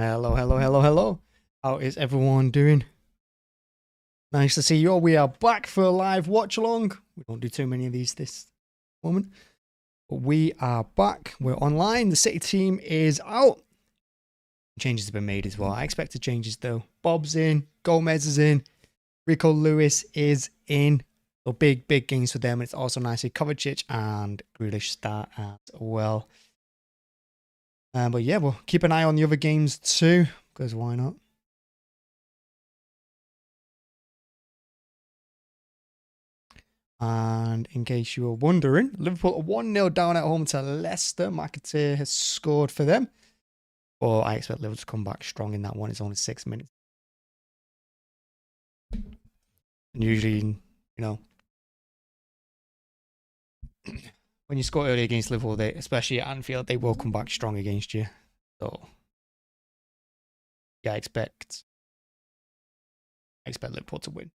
Hello, hello, hello, hello. How is everyone doing? Nice to see you all. We are back for a live watch along. We don't do too many of these this moment, but we are back. We're online. The City team is out. Changes have been made as well. I expected changes though. Bob's in, Gomez is in, Rico Lewis is in. So big games for them. It's also nice to see Kovacic and Grealish start as well. But yeah, we'll keep an eye on the other games too, because why not? And in case you were wondering, Liverpool are 1-0 down at home to Leicester. McAteer has scored for them. But I expect Liverpool to come back strong in that one. It's only 6 minutes. And usually, when you score early against Liverpool, they, especially at Anfield, they will come back strong against you. So, yeah, I expect Liverpool to win.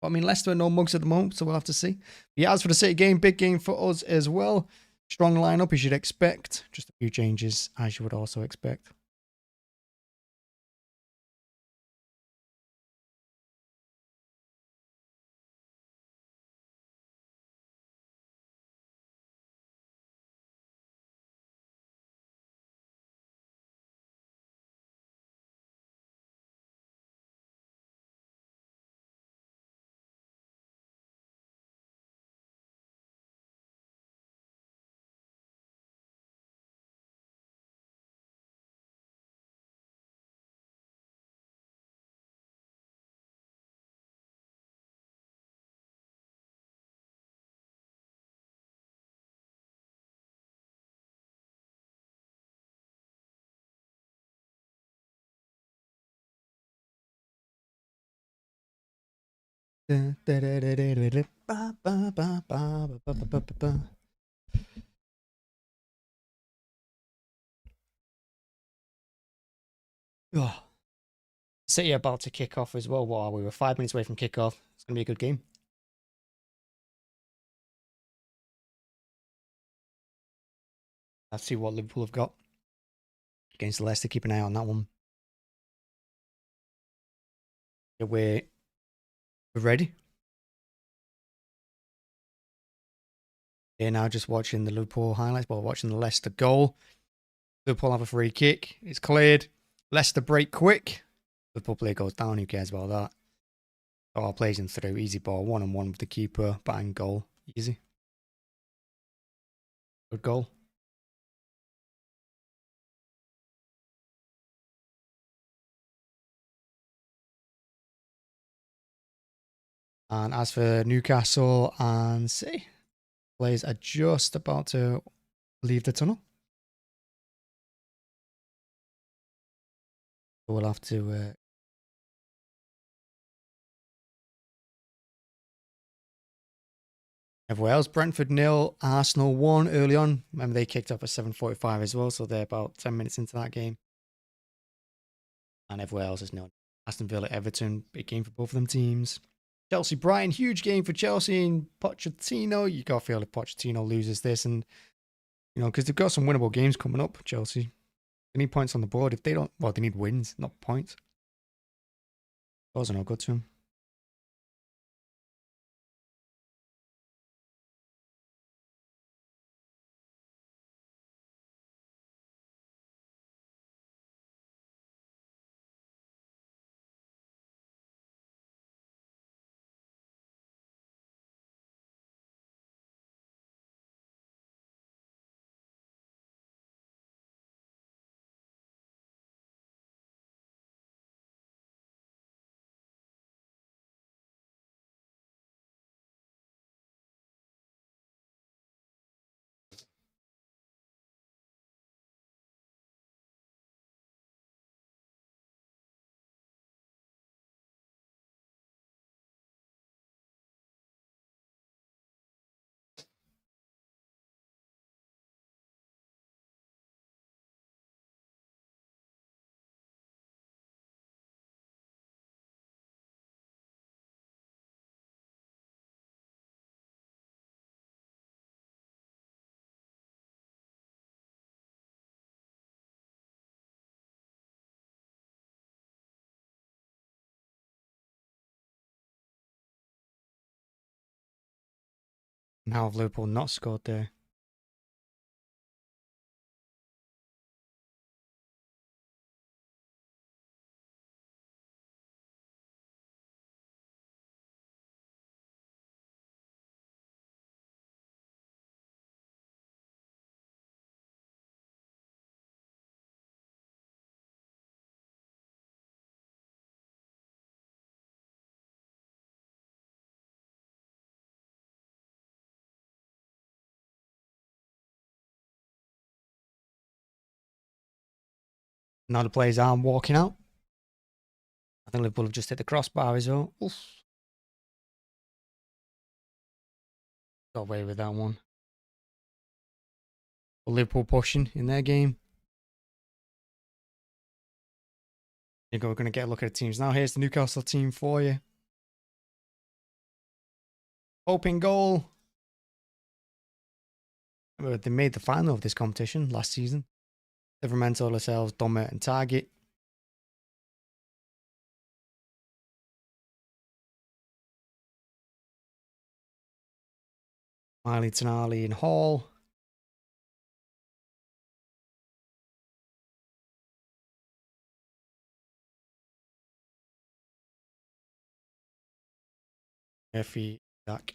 I mean, Leicester are no mugs at the moment, so we'll have to see. But yeah, as for the City game, big game for us as well. Strong lineup, as you'd expect. Just a few changes, as you would also expect. Oh, City about to kick off as well. Wow, we were 5 minutes away from kickoff. It's going to be a good game. Let's see what Liverpool have got against Leicester. Keep an eye on that one. Yeah, we're ready. Here now, just watching the Liverpool highlights, but watching the Leicester goal. Liverpool have a free kick. It's cleared. Leicester break quick. Liverpool player goes down. Who cares about that? Oh, plays him through. Easy ball. 1-on-1 with the keeper. Bang goal. Easy. Good goal. And as for Newcastle and City, players are just about to leave the tunnel. We'll have to everywhere else. Brentford 0, Arsenal 1 early on. Remember, they kicked off at 7:45 as well, so they're about 10 minutes into that game. And everywhere else is 0. Aston Villa, Everton, big game for both of them teams. Chelsea, Brighton, huge game for Chelsea and Pochettino. You got to feel if Pochettino loses this, and because they've got some winnable games coming up. Chelsea, they need points on the board. If they don't, well, they need wins, not points. Those are no good to them. And how have Liverpool not scored there? Now the players are walking out. I think Liverpool have just hit the crossbar as well. Oof. Got away with that one. But Liverpool pushing in their game. We're going to get a look at the teams now. Here's the Newcastle team for you. Open goal. They made the final of this competition last season. Livramento, Lascelles, Domet and Target. Miley, Tonali and Hall. Effie, Dak,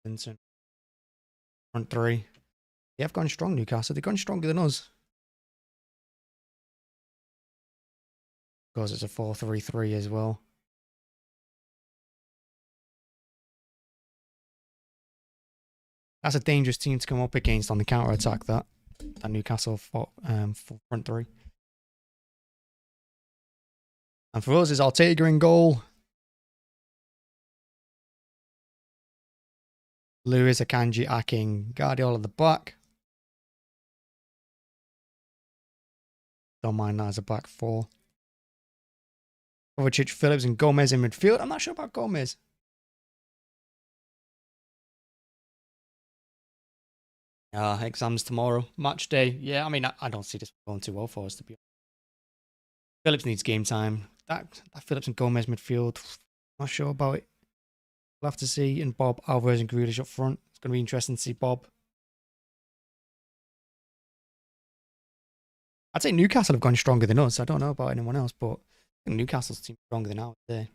Vincent. Front three. They have gone strong, Newcastle. They've gone stronger than us. Because it's a 4-3-3 as well. That's a dangerous team to come up against on the counter-attack, that Newcastle front three. And for us, is Ortega in goal. Lewis, Akanji, Aking, Guardiola at the back. Don't mind that as a back four. Kovacic, Phillips and Gomez in midfield. I'm not sure about Gomez. Exams tomorrow. Match day. Yeah, I mean, I don't see this going too well for us, to be honest. Phillips needs game time. That Phillips and Gomez midfield. Not sure about it. We'll have to see. And Bob, Alvarez and Grealish up front. It's going to be interesting to see Bob. I'd say Newcastle have gone stronger than us. I don't know about anyone else, but I think Newcastle's team stronger than ours there.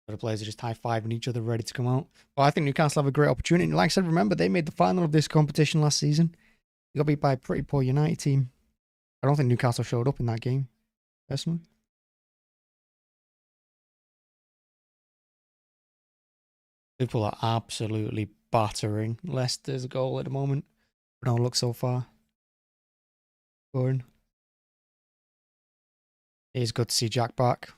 The players are just high-fiving each other, ready to come out. But I think Newcastle have a great opportunity. Like I said, remember, they made the final of this competition last season. They got beat by a pretty poor United team. I don't think Newcastle showed up in that game, personally. Liverpool are absolutely battering Leicester's goal at the moment. But don't look so far. Scoring. It is good to see Jack back.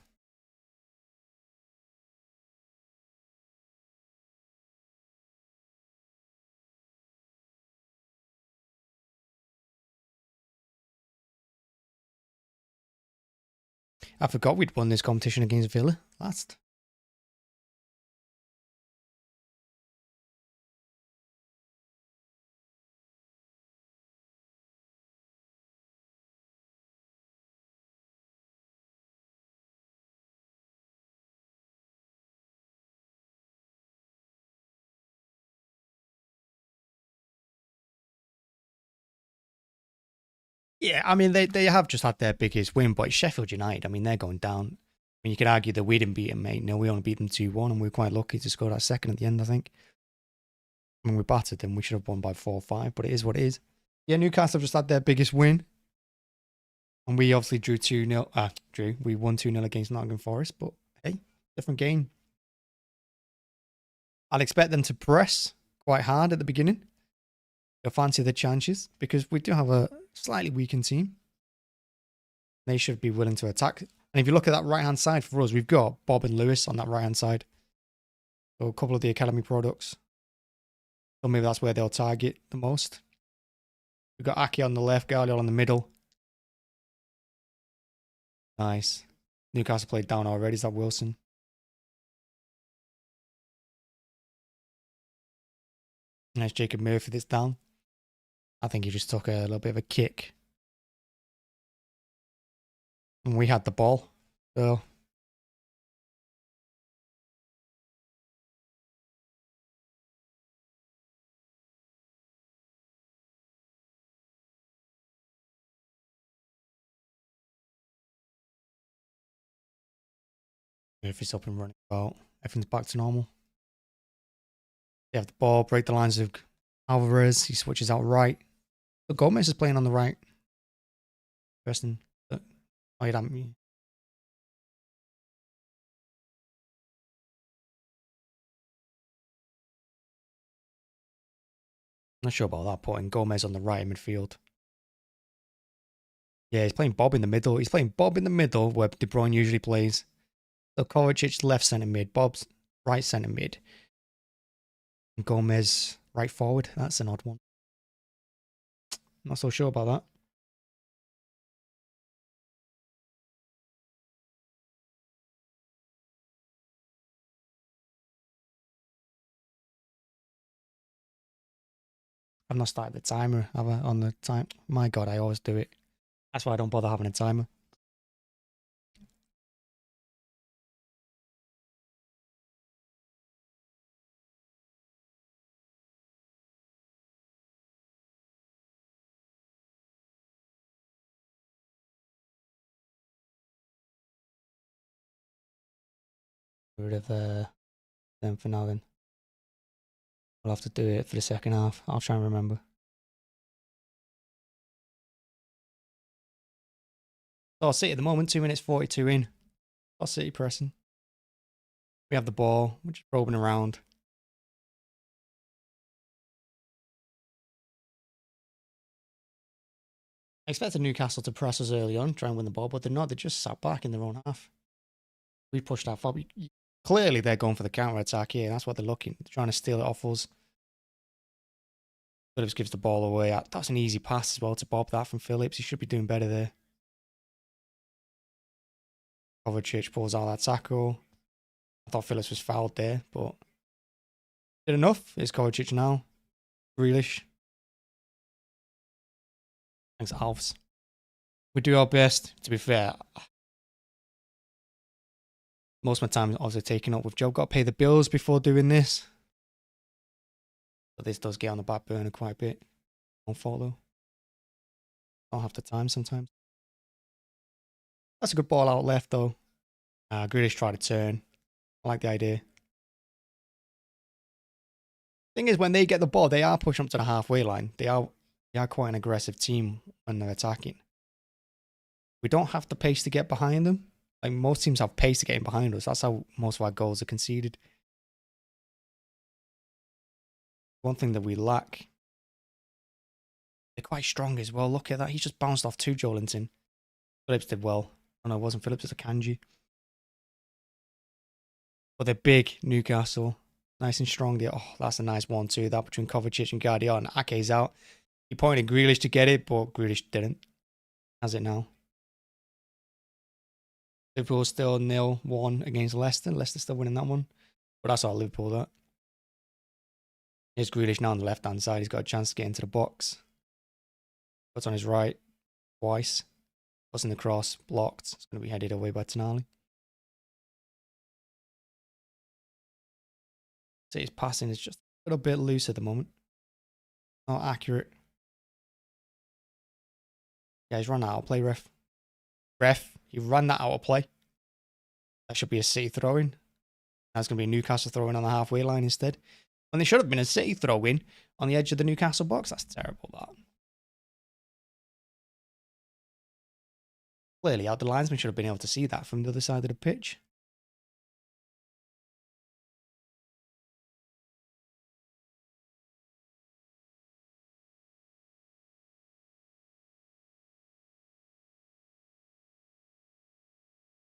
I forgot we'd won this competition against Villa last. Yeah, I mean, they have just had their biggest win, but it's Sheffield United. I mean, they're going down. I mean, you could argue that we didn't beat them, mate. No, we only beat them 2-1, and we were quite lucky to score that second at the end, I think. I mean, we battered them. We should have won by 4-5, but it is what it is. Yeah, Newcastle have just had their biggest win. And we obviously drew 2-0. We won 2-0 against Nottingham Forest, but hey, different game. I'd expect them to press quite hard at the beginning. You'll fancy the chances because we do have a slightly weakened team. They should be willing to attack. And if you look at that right-hand side for us, we've got Bob and Lewis on that right-hand side. So a couple of the academy products. So maybe that's where they'll target the most. We've got Aki on the left, Guardiola on the middle. Nice. Newcastle played down already. Is that Wilson? Nice Jacob Murphy that's down. I think he just took a little bit of a kick. And we had the ball. So if it's up and running about, everything's back to normal. They have the ball, break the lines of Alvarez. He switches out right. But Gomez is playing on the right. Interesting. Oh, you damn me. Not sure about that, putting Gomez on the right in midfield. Yeah, he's playing Bob in the middle. He's playing Bob in the middle where De Bruyne usually plays. So Kovacic left centre mid, Bob's right centre mid. And Gomez right forward. That's an odd one. Not so sure about that. I've not started the timer, have I, on the time? My God, I always do it. That's why I don't bother having a timer. Get rid of them for now then. We'll have to do it for the second half. I'll try and remember. So City at the moment, 2 minutes 42 in. City pressing. We have the ball. We're just probing around. I expected Newcastle to press us early on, try and win the ball, but they're not. They just sat back in their own half. We pushed out far. Clearly, they're going for the counter attack here. That's what they're looking. They're trying to steal it off us. Phillips gives the ball away. That's an easy pass as well to Bob. That from Phillips. He should be doing better there. Kovacic pulls out that tackle. I thought Phillips was fouled there, but did enough. It's Kovacic now. Grealish. Thanks, Alves. We do our best. To be fair, most of my time is obviously taken up with job. Got to pay the bills before doing this. But this does get on the back burner quite a bit. Don't follow. Don't have the time sometimes. That's a good ball out left though. Grealish tried to turn. I like the idea. Thing is, when they get the ball, they are pushing up to the halfway line. They are quite an aggressive team when they're attacking. We don't have the pace to get behind them. Like most teams have pace to get in behind us. That's how most of our goals are conceded. One thing that we lack. They're quite strong as well. Look at that. He's just bounced off to Joelinton. Phillips did well. Oh no, it wasn't Phillips, it was a Kanji. But they're big, Newcastle. Nice and strong there. Oh, that's a nice 1-2. That between Kovacic and Guardiola. And Ake's out. He pointed Grealish to get it, but Grealish didn't. Has it now. Liverpool still 0-1 against Leicester. Leicester still winning that one. But that's all Liverpool, that. Here's Grealish now on the left-hand side. He's got a chance to get into the box. Puts on his right. Twice. Puts in the cross. Blocked. It's going to be headed away by Tonali. So his passing is just a little bit loose at the moment. Not accurate. Yeah, he's run that out of play, ref. Ref, you ran that out of play. That should be a City throw-in. That's going to be a Newcastle throw-in on the halfway line instead. When they should have been a City throw-in on the edge of the Newcastle box. That's terrible, that. Clearly, the linesman should have been able to see that from the other side of the pitch.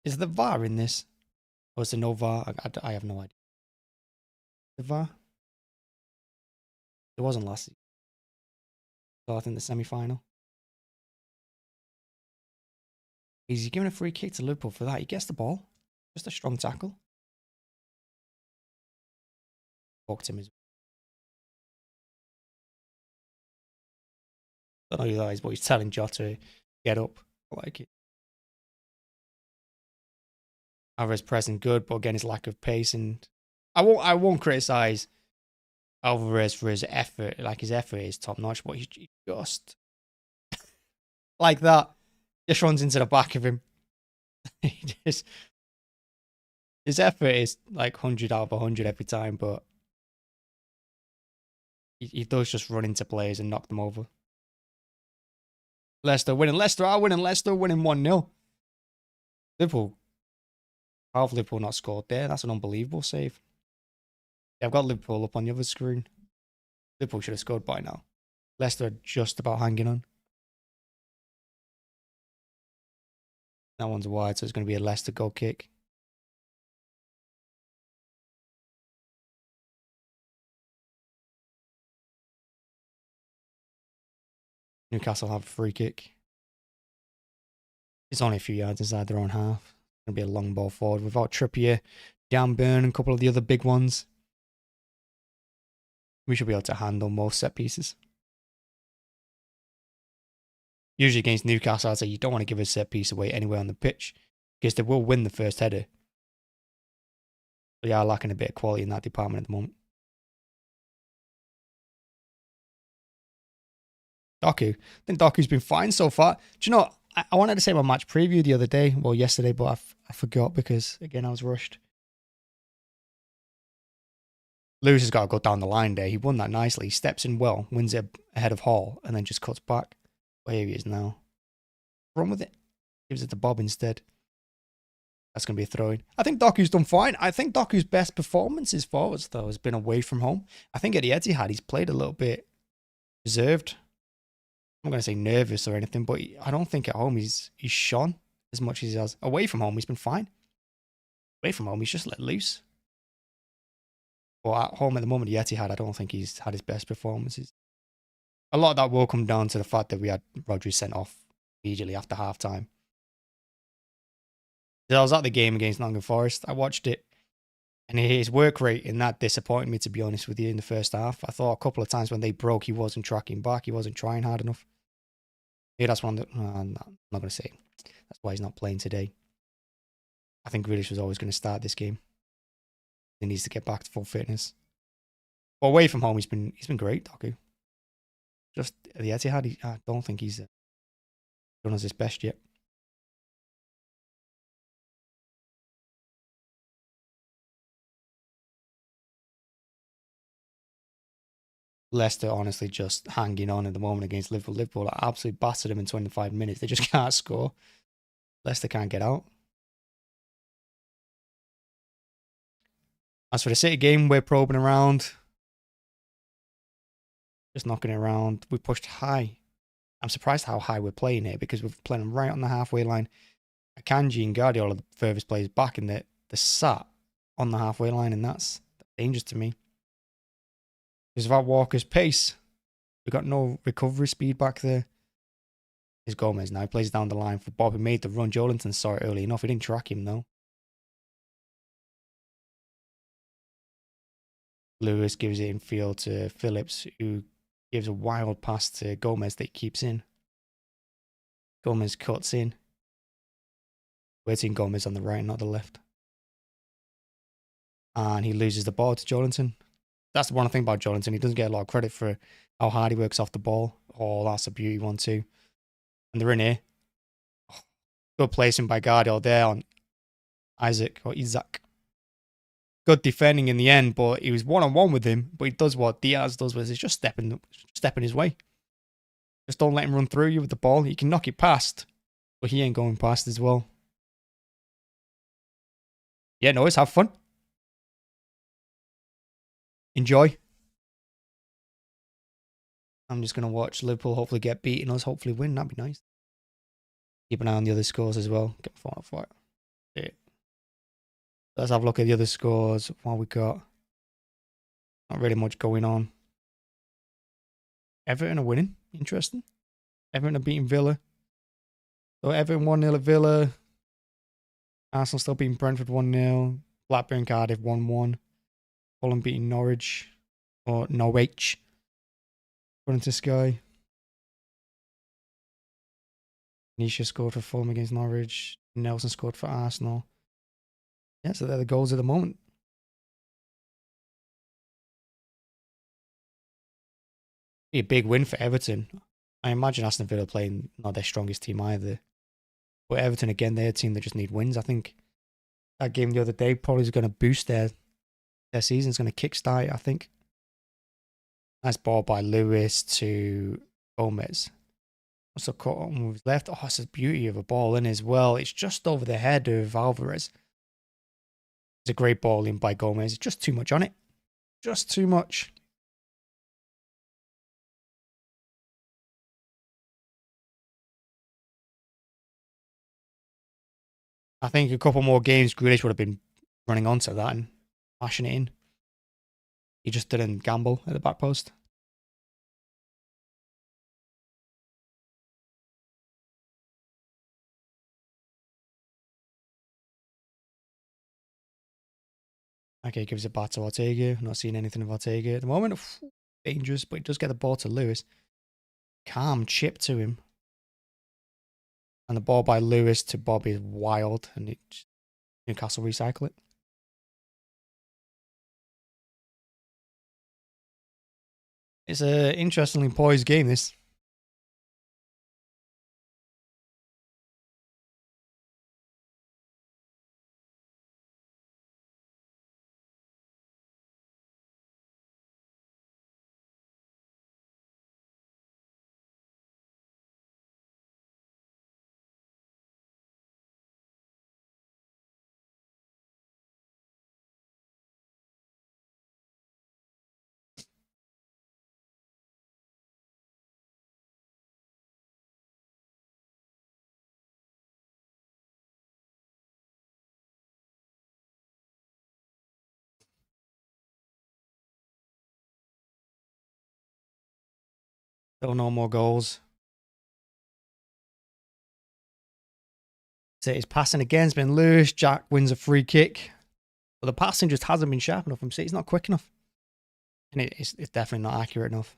Is the VAR in this? Or is there no VAR? I have no idea. The VAR? It wasn't last season. So I think the semi-final. He's giving a free kick to Liverpool for that. He gets the ball. Just a strong tackle. Booked him as well. I don't know who that is, but he's telling Jota to get up. I like it. Alvarez pressing good, but again his lack of pace, and I won't criticize Alvarez for his effort. Like his effort is top notch, but he just like that just runs into the back of him. He just his effort is like 100 out of 100 every time, but he does just run into players and knock them over. Leicester winning. Leicester are winning. Leicester winning 1-0. Liverpool. How have Liverpool not scored there? That's an unbelievable save. Yeah, I've got Liverpool up on the other screen. Liverpool should have scored by now. Leicester are just about hanging on. That one's wide, so it's going to be a Leicester goal kick. Newcastle have a free kick. It's only a few yards inside their own half. It's going to be a long ball forward without Trippier, Dan Burn, and a couple of the other big ones. We should be able to handle most set pieces. Usually against Newcastle, I'd say you don't want to give a set piece away anywhere on the pitch because they will win the first header. But yeah, lacking a bit of quality in that department at the moment. Doku. I think Doku's been fine so far. Do you know, I wanted to say my match preview the other day, well, yesterday, but I forgot because, again, I was rushed. Lewis has got to go down the line there. He won that nicely. He steps in well, wins it ahead of Hall, and then just cuts back. Well, here he is now. Run with it. Gives it to Bob instead. That's going to be a throw-in. I think Doku's done fine. I think Doku's best performances forwards, though, has been away from home. I think at the Etihad, he's played a little bit reserved. I'm not going to say nervous or anything, but I don't think at home he's shone as much as he has. Away from home, he's been fine. Away from home, he's just let loose. But at home at the moment, the Etihad, I don't think he's had his best performances. A lot of that will come down to the fact that we had Rodri sent off immediately after half-time. I was at the game against Nottingham Forest. I watched it. And his work rate in that disappointed me, to be honest with you, in the first half. I thought a couple of times when they broke, he wasn't tracking back. He wasn't trying hard enough. Yeah, that's one that I'm not going to say. That's why he's not playing today. I think Grealish was always going to start this game. He needs to get back to full fitness. But away from home, he's been great, Doku. Just at the Etihad, I don't think he's done us his best yet. Leicester honestly just hanging on at the moment against Liverpool. Liverpool absolutely battered them in 25 minutes. They just can't score. Leicester can't get out. As for the City game, we're probing around. Just knocking it around. We pushed high. I'm surprised how high we're playing here because we're playing them right on the halfway line. Akanji and Guardiola are the furthest players back, and they're sat on the halfway line, and that's dangerous to me. Because without Walker's pace, we've got no recovery speed back there. Here's Gomez now. He plays down the line for Bob. He made the run. Joelinton saw it early enough. He didn't track him, though. Lewis gives it in field to Phillips, who gives a wild pass to Gomez that he keeps in. Gomez cuts in. We're seeing Gomez on the right, not the left. And he loses the ball to Joelinton. That's the one thing about Joelinton. He doesn't get a lot of credit for how hard he works off the ball. Oh, that's a beauty one too. And they're in here. Oh, good placing by Guardiola there on Isaac. Good defending in the end, but he was one-on-one with him. But he does what Diaz does, which is just stepping his way. Just don't let him run through you with the ball. He can knock it past, but he ain't going past as well. Yeah, no, have fun. Enjoy. I'm just going to watch Liverpool hopefully get beaten us, hopefully win. That'd be nice. Keep an eye on the other scores as well. Get far for it. Yeah. Let's have a look at the other scores. What we got. Not really much going on. Everton are winning. Interesting. Everton are beating Villa. So Everton 1-0 at Villa. Arsenal still beating Brentford 1-0. Blackburn Cardiff 1-1. Fulham beating Norwich. Or Norwich. According to Sky. Nisha scored for Fulham against Norwich. Nelson scored for Arsenal. Yeah, so they're the goals at the moment. Be a big win for Everton. I imagine Aston Villa playing not their strongest team either. But Everton, again, they're a team that just need wins. I think that game the other day probably is going to boost their season. It's going to kickstart it, I think. Nice ball by Lewis to Gomez. What's the cut on with left? Oh, it's a beauty of a ball in as well. It's just over the head of Alvarez. It's a great ball in by Gomez. Just too much on it. Just too much. I think a couple more games, Grealish would have been running onto that and mashing it in. He just didn't gamble at the back post. Okay, gives it back to Ortega. Not seeing anything of Ortega at the moment. Dangerous, but he does get the ball to Lewis. Calm chip to him. And the ball by Lewis to Bobby is wild. And Newcastle recycle it. It's an interestingly poised game, this. Still no more goals. So his passing again has been Lewis. Jack wins a free kick. But the passing just hasn't been sharp enough from City. It's not quick enough. And it's definitely not accurate enough.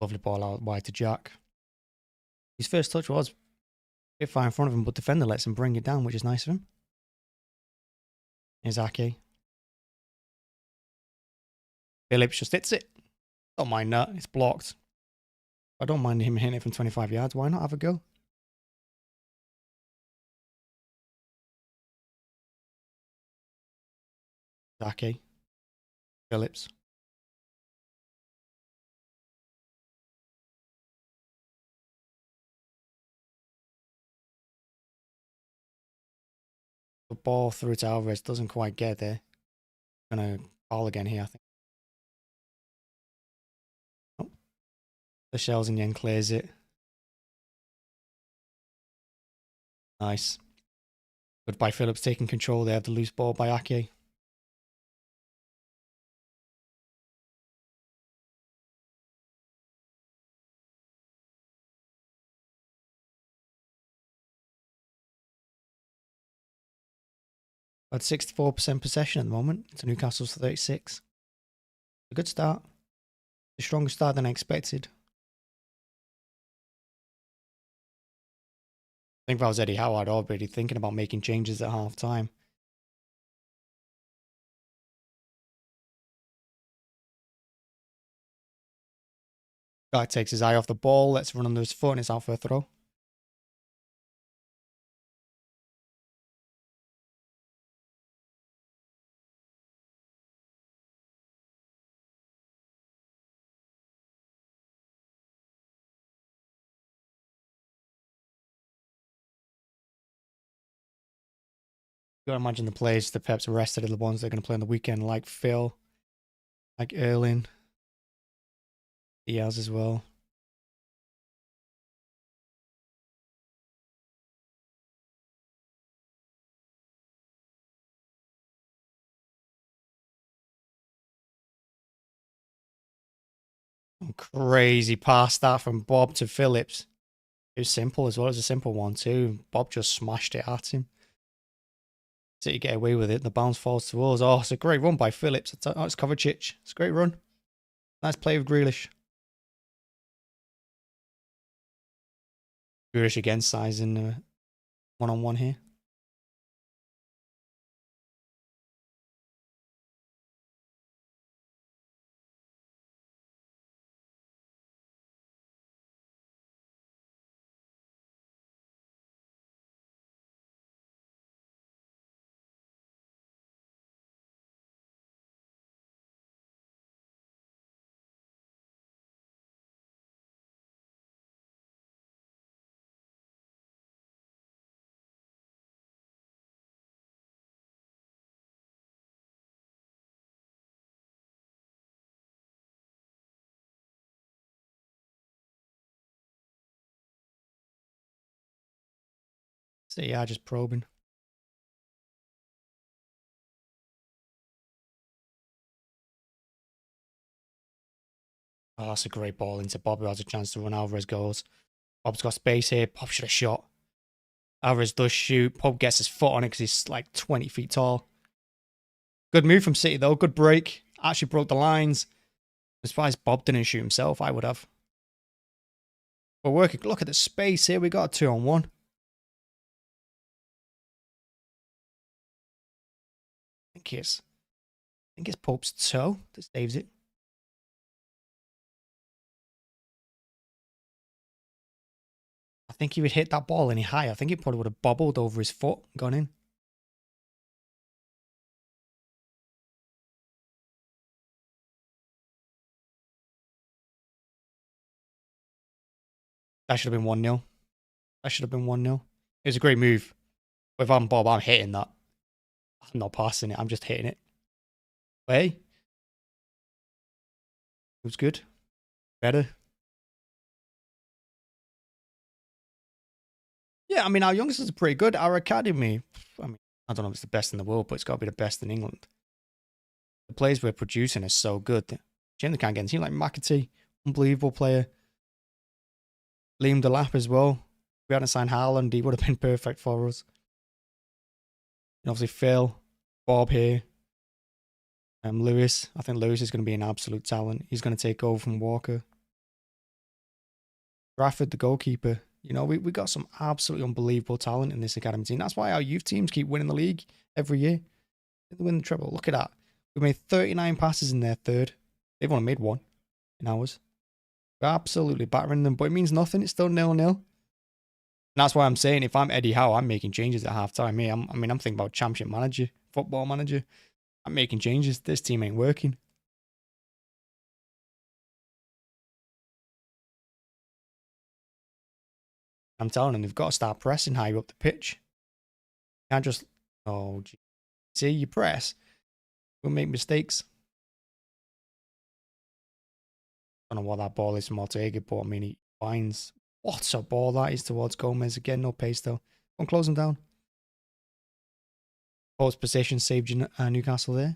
Lovely ball out wide to Jack. His first touch was a bit far in front of him, but defender lets him bring it down, which is nice of him. Here's Ake. Phillips just hits it. Don't mind that. It's blocked. I don't mind him hitting it from 25 yards. Why not have a go? Ake. Phillips. The ball through to Alvarez doesn't quite get there. Gonna call again here, I think. Oh. The shells in the end clears it. Nice. Good by Phillips taking control there of the loose ball by Ake. At 64% possession at the moment to Newcastle's 36. A good start. A stronger start than I expected. I think if I was Eddie Howe, I'd already thinking about making changes at half time. Guy takes his eye off the ball, lets run under his foot, and it's out for a throw. You gotta imagine the players the Pep's arrested are the ones they're gonna play on the weekend, like Phil, like Erling. Diaz as well. Crazy pass that from Bob to Phillips. It was simple as well. It was a simple one too. Bob just smashed it at him. City get away with it. The bounce falls to us. Oh, it's a great run by Phillips. Oh, it's Kovacic. It's a great run. Nice play with Grealish. Grealish again sizing one-on-one here. So yeah, just probing. Oh, that's a great ball into Bob, who has a chance to run. Alvarez goes. Bob's got space here. Bob should have shot. Alvarez does shoot. Bob gets his foot on it because he's like 20 feet tall. Good move from City though. Good break. Actually broke the lines. As far as Bob didn't shoot himself, I would have. We're working. Look at the space here. We got a 2-on-1. I think it's Pope's toe that saves it. I think he would hit that ball any higher. I think he probably would have bobbled over his foot and gone in. That should have been 1-0. That should have been 1-0. It was a great move. If I'm Bob, I'm hitting that. I'm not passing it. I'm just hitting it. But hey. It was good. Better. Yeah, I mean, our youngsters are pretty good. Our academy, I mean, I don't know if it's the best in the world, but it's got to be the best in England. The players we're producing are so good. Jim, they can't get in the team. Like McAtee, unbelievable player. Liam Delap as well. If we hadn't signed Haaland, he would have been perfect for us. And obviously Phil, Bob here. Lewis. I think Lewis is going to be an absolute talent. He's going to take over from Walker. Trafford, the goalkeeper. You know, we got some absolutely unbelievable talent in this academy team. That's why our youth teams keep winning the league every year. They win the treble. Look at that. We made 39 passes in their third. They've only made one in ours. We're absolutely battering them, but it means nothing. It's still 0-0. And that's why I'm saying if I'm Eddie Howe, I'm making changes at halftime. I'm thinking about championship manager, football manager. I'm making changes. This team ain't working. I'm telling them they've got to start pressing higher up the pitch. Can't just, oh, gee. See, you press, we'll make mistakes. I don't know what that ball is from Ortega, but I mean, he finds, what a ball that is towards Gomez. Again, no pace though. Don't close him down. Post position saved Newcastle there.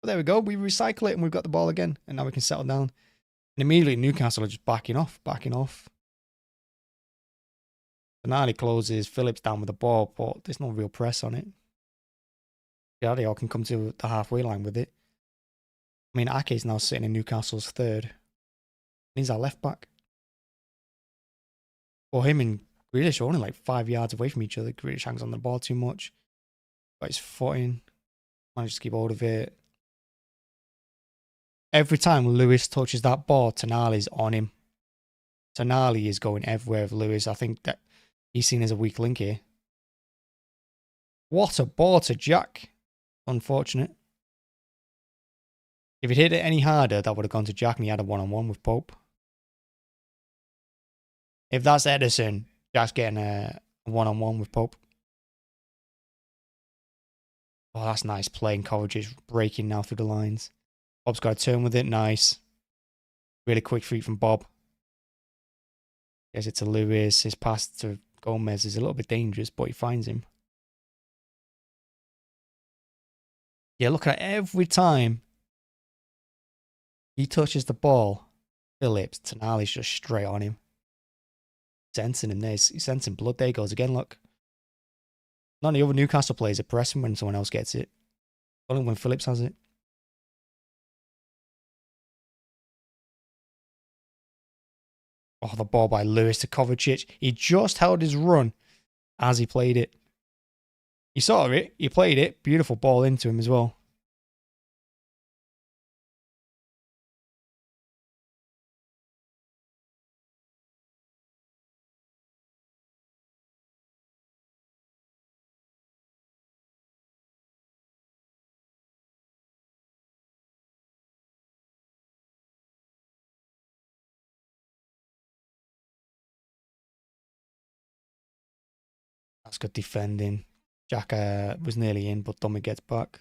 But there we go. We recycle it and we've got the ball again. And now we can settle down. And immediately Newcastle are just backing off. Bernardi closes Phillips down with the ball, but there's no real press on it. Gardiola can come to the halfway line with it. I mean, Ake's now sitting in Newcastle's third. He's our left back. Well, him and Grealish are only like 5 yards away from each other. Grealish hangs on the ball too much. Got his foot in. Managed to keep hold of it. Every time Lewis touches that ball, Tonali's on him. Tonali is going everywhere with Lewis. I think that he's seen as a weak link here. What a ball to Jack. Unfortunate. If he'd hit it any harder, that would have gone to Jack and he had a one-on-one with Pope. If that's Edison, Jack's getting a one-on-one with Pope. Oh, that's nice play. Coverage is breaking now through the lines. Bob's got a turn with it. Nice. Really quick feet from Bob. Gets it to Lewis. His pass to Gomez is a little bit dangerous, but he finds him. Yeah, look at it. Every time he touches the ball, Phillips, Tonali's just straight on him. sensing him there. He's sensing blood. There he goes again, look. None of the other Newcastle players are pressing when someone else gets it. Only when Phillips has it. Oh, the ball by Lewis to Kovacic. He just held his run as he played it. He saw it. He played it. Beautiful ball into him as well. That's good defending. Jack was nearly in, but Dummy gets back.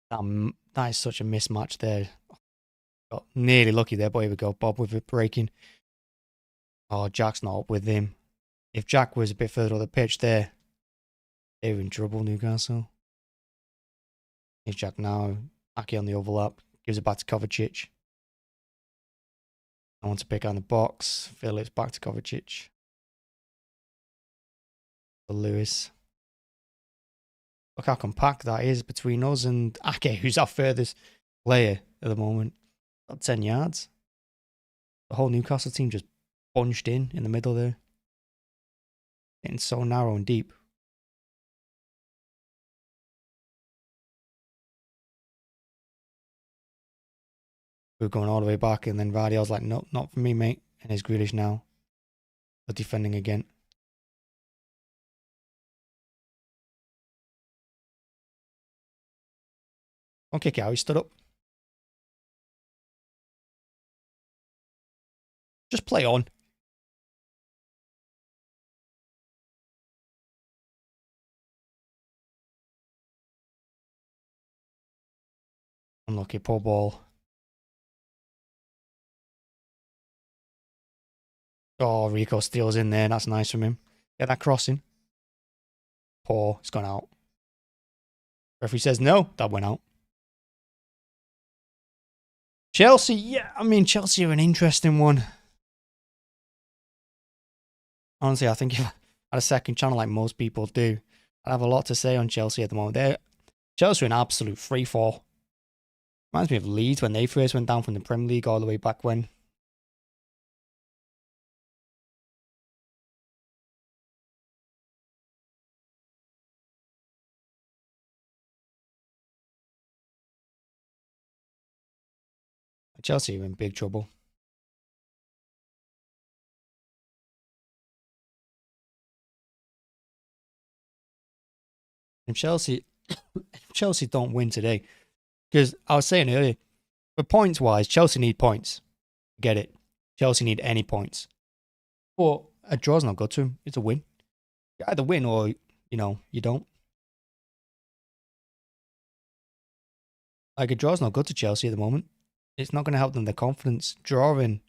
That is such a mismatch there. Got nearly lucky there, but here we go. Bob with it breaking. Oh, Jack's not up with him. If Jack was a bit further on the pitch there, they were in trouble, Newcastle. Here's Jack now. Aki on the overlap. Gives it back to Kovacic. I want to pick on the box. Phillips back to Kovacic. For Lewis. Look how compact that is between us and Ake, who's our furthest player at the moment. About 10 yards. The whole Newcastle team just bunched in the middle there. Getting so narrow and deep. We're going all the way back, and then Vardy's like, no, not for me, mate. And it's Grealish now. But defending again. Don't kick it out, he stood up. Just play on. Unlucky, poor ball. Oh, Rico steals in there. That's nice from him. Get that crossing. Poor. It's gone out. Referee says no. That went out. Chelsea. Yeah, I mean, Chelsea are an interesting one. Honestly, I think if I had a second channel like most people do, I'd have a lot to say on Chelsea at the moment. Chelsea are an absolute free fall. Reminds me of Leeds when they first went down from the Premier League all the way back when. Chelsea are in big trouble. If Chelsea don't win today, because I was saying earlier, but points wise, Chelsea need points. Get it? Chelsea need any points. But a draw's not good to them. It's a win. You either win or you don't. Like a draw's not good to Chelsea at the moment. It's not going to help them their confidence. Drawing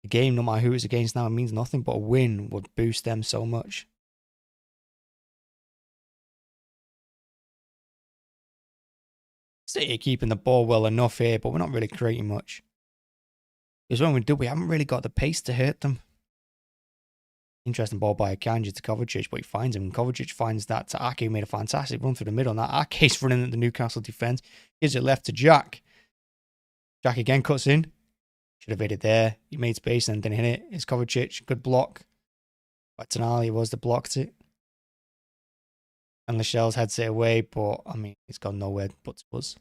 the game, no matter who it's against now, it means nothing. But a win would boost them so much. City keeping the ball well enough here, but we're not really creating much. Because when we do, we haven't really got the pace to hurt them. Interesting ball by Akanji to Kovacic, but he finds him. Kovacic finds that to Ake, who made a fantastic run through the middle. And that Ake's running at the Newcastle defence. Gives it left to Jack. Jack again cuts in. Should have hit it there. He made space and didn't hit it. It's Kovacic. Good block Tonali was that blocked it. And Lascelles heads it away, but I mean, it's gone nowhere but to us.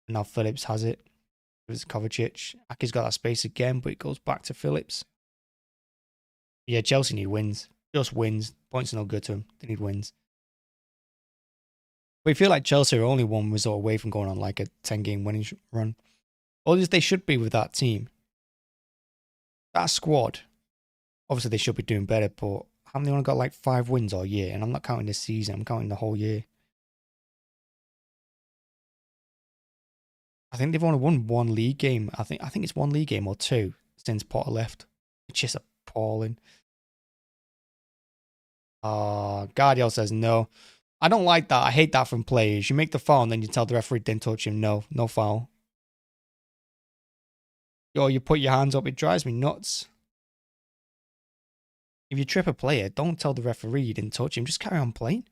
And now Phillips has it. It was Kovacic. Aki's got that space again, but it goes back to Phillips. Yeah, Chelsea need wins. Just wins. Points are no good to them. They need wins. We feel like Chelsea are only one result away from going on like a 10-game winning run. Or as they should be with that team. That squad, obviously they should be doing better, but haven't they only got like 5 wins all year? And I'm not counting this season, I'm counting the whole year. I think they've only won 1 league game. I think it's 1 league game or 2 since Potter left, which is appalling. Guardiola says no. I don't like that. I hate that from players. You make the foul and then you tell the referee didn't touch him. No foul. Or you put your hands up. It drives me nuts. If you trip a player, don't tell the referee you didn't touch him. Just carry on playing.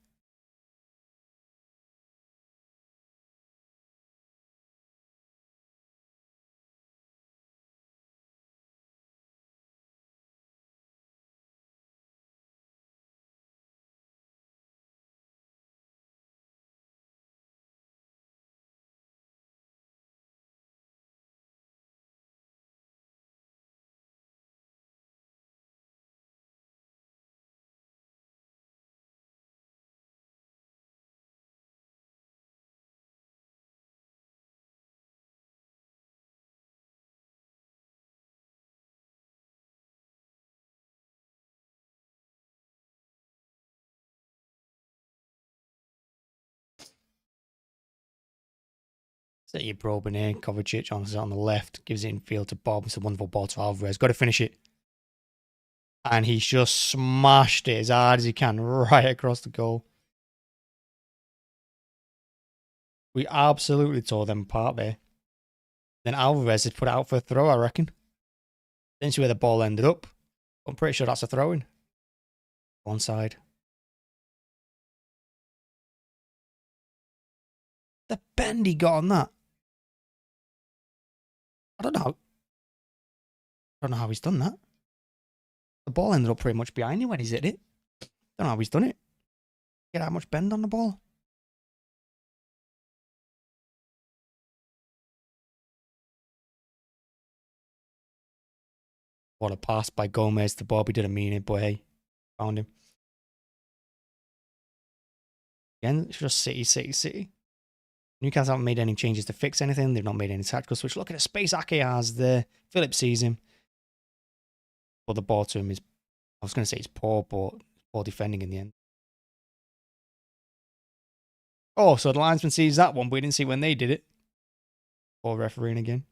Set your probe in here. Kovacic on the left. Gives it in field to Bob. It's a wonderful ball to Alvarez. Got to finish it. And he's just smashed it as hard as he can right across the goal. We absolutely tore them apart there. Then Alvarez had put it out for a throw, I reckon. Didn't see where the ball ended up. I'm pretty sure that's a throw-in. One side. The bend he got on that. I don't know how he's done that. The ball ended up pretty much behind him when he's hit it. Don't know how he's done it. Get that much bend on the ball. What a pass by Gomez to Bob. He didn't mean it, but hey, found him. Again, it's just City. Newcastle haven't made any changes to fix anything. They've not made any tactical switch. Look at the space Ake has there. Phillips sees him. But the ball to him is, I was going to say it's poor, but poor defending in the end. Oh, so the linesman sees that one, but he didn't see when they did it. Poor refereeing again.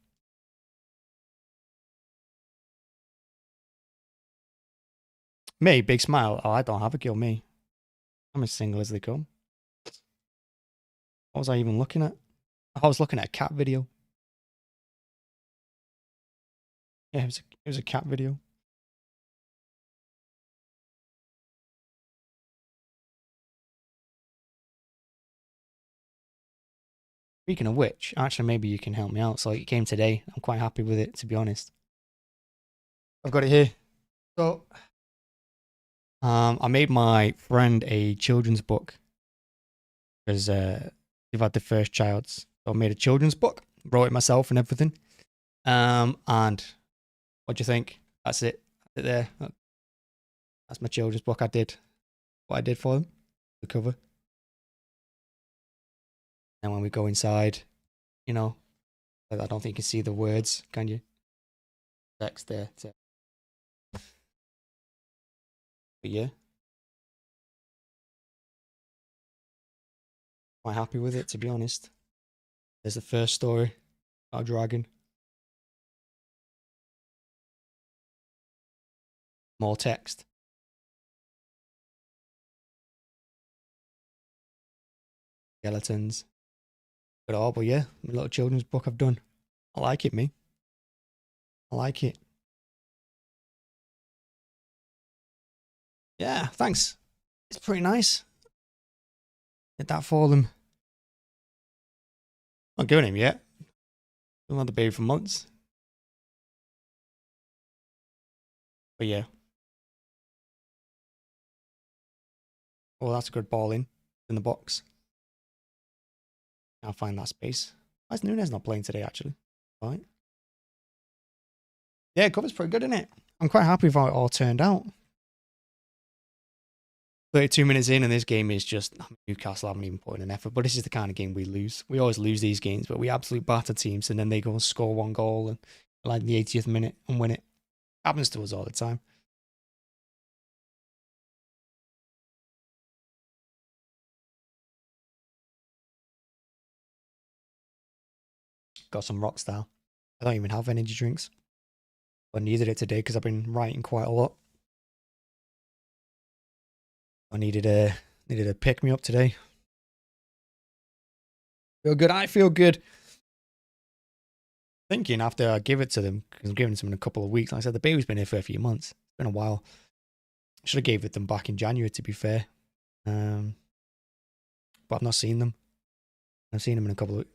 Me, big smile. Oh, I don't have a kill, me. I'm as single as they come. What was I even looking at? I was looking at a cat video. Yeah, it was a cat video. Speaking of which, actually, maybe you can help me out. So it came today. I'm quite happy with it, to be honest. I've got it here. So, I made my friend a children's book because they've had their first child. So I made a children's book, wrote it myself and everything. And what do you think? That's it. That's it there. That's my children's book. I did what I did for them. The cover. And when we go inside, you know, I don't think you can see the words, can you? Text there. But yeah. Quite happy with it, to be honest. There's the first story. Our dragon. More text. Skeletons. But all, but yeah, my little children's book I've done. I like it, me. I like it. Yeah, thanks. It's pretty nice. Did that for them. Not giving him yet. I've had the baby for months. But yeah. Oh, that's a good ball in the box. I'll find that space. Why is Nunez not playing today, actually? All right. Yeah, cover's pretty good, isn't it? I'm quite happy with how it all turned out. 32 minutes in, and this game is just Newcastle haven't even put in an effort. But this is the kind of game we lose. We always lose these games, but we absolutely batter teams, and then they go and score one goal and like the 80th minute and win it. Happens to us all the time. Got some Rockstar. I don't even have energy drinks. I needed it today because I've been writing quite a lot. I needed a pick me up today. Feel good. I feel good. Thinking after I give it to them, because I'm giving it to them in a couple of weeks. Like I said, the baby's been here for a few months. It's been a while. I should have gave it them back in January, to be fair. But I've not seen them. I've seen them in a couple of.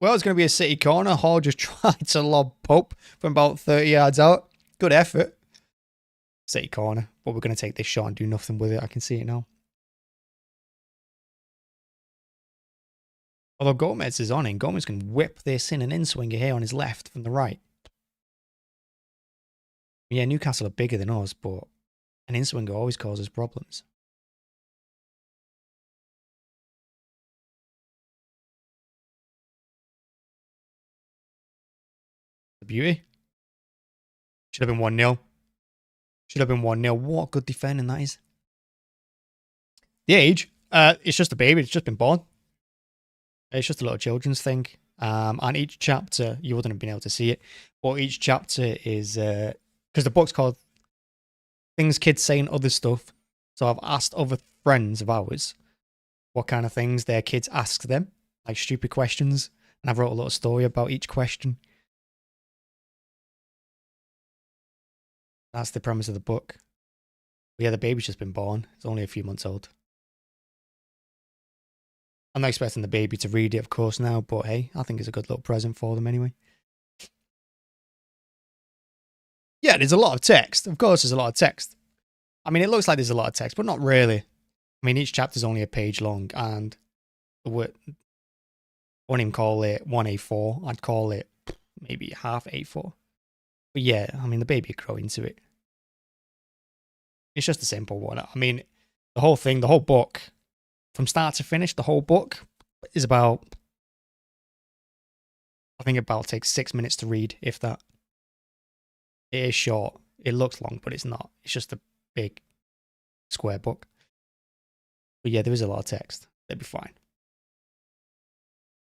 Well, it's going to be a City corner. Hall just tried to lob Pope from about 30 yards out. Good effort. City corner. But we're going to take this shot and do nothing with it. I can see it now. Although Gomez is on in, Gomez can whip this in an in-swinger here on his left from the right. Yeah, Newcastle are bigger than us, but an in-swinger always causes problems. The beauty. Should have been 1-0. Should have been 1-0. What good defending that is. The age, it's just a baby. It's just been born. It's just a little children's thing. And each chapter, you wouldn't have been able to see it, but each chapter is, because the book's called Things Kids Say and Other Stuff. So I've asked other friends of ours what kind of things their kids ask them, like stupid questions. And I've wrote a little story about each question. That's the premise of the book. But yeah, the baby's just been born. It's only a few months old. I'm not expecting the baby to read it, of course, now, but hey, I think it's a good little present for them anyway. Yeah, there's a lot of text. Of course, there's a lot of text. I mean, it looks like there's a lot of text, but not really. I mean, each chapter's only a page long, and I wouldn't even call it 1A4. I'd call it maybe half A4. But yeah, I mean, the baby would grow into it. It's just a simple one. I mean, the whole thing, the whole book, from start to finish, the whole book is about, I think about takes 6 minutes to read, if that. It is short. It looks long, but it's not. It's just a big square book. But yeah, there is a lot of text. They'll be fine.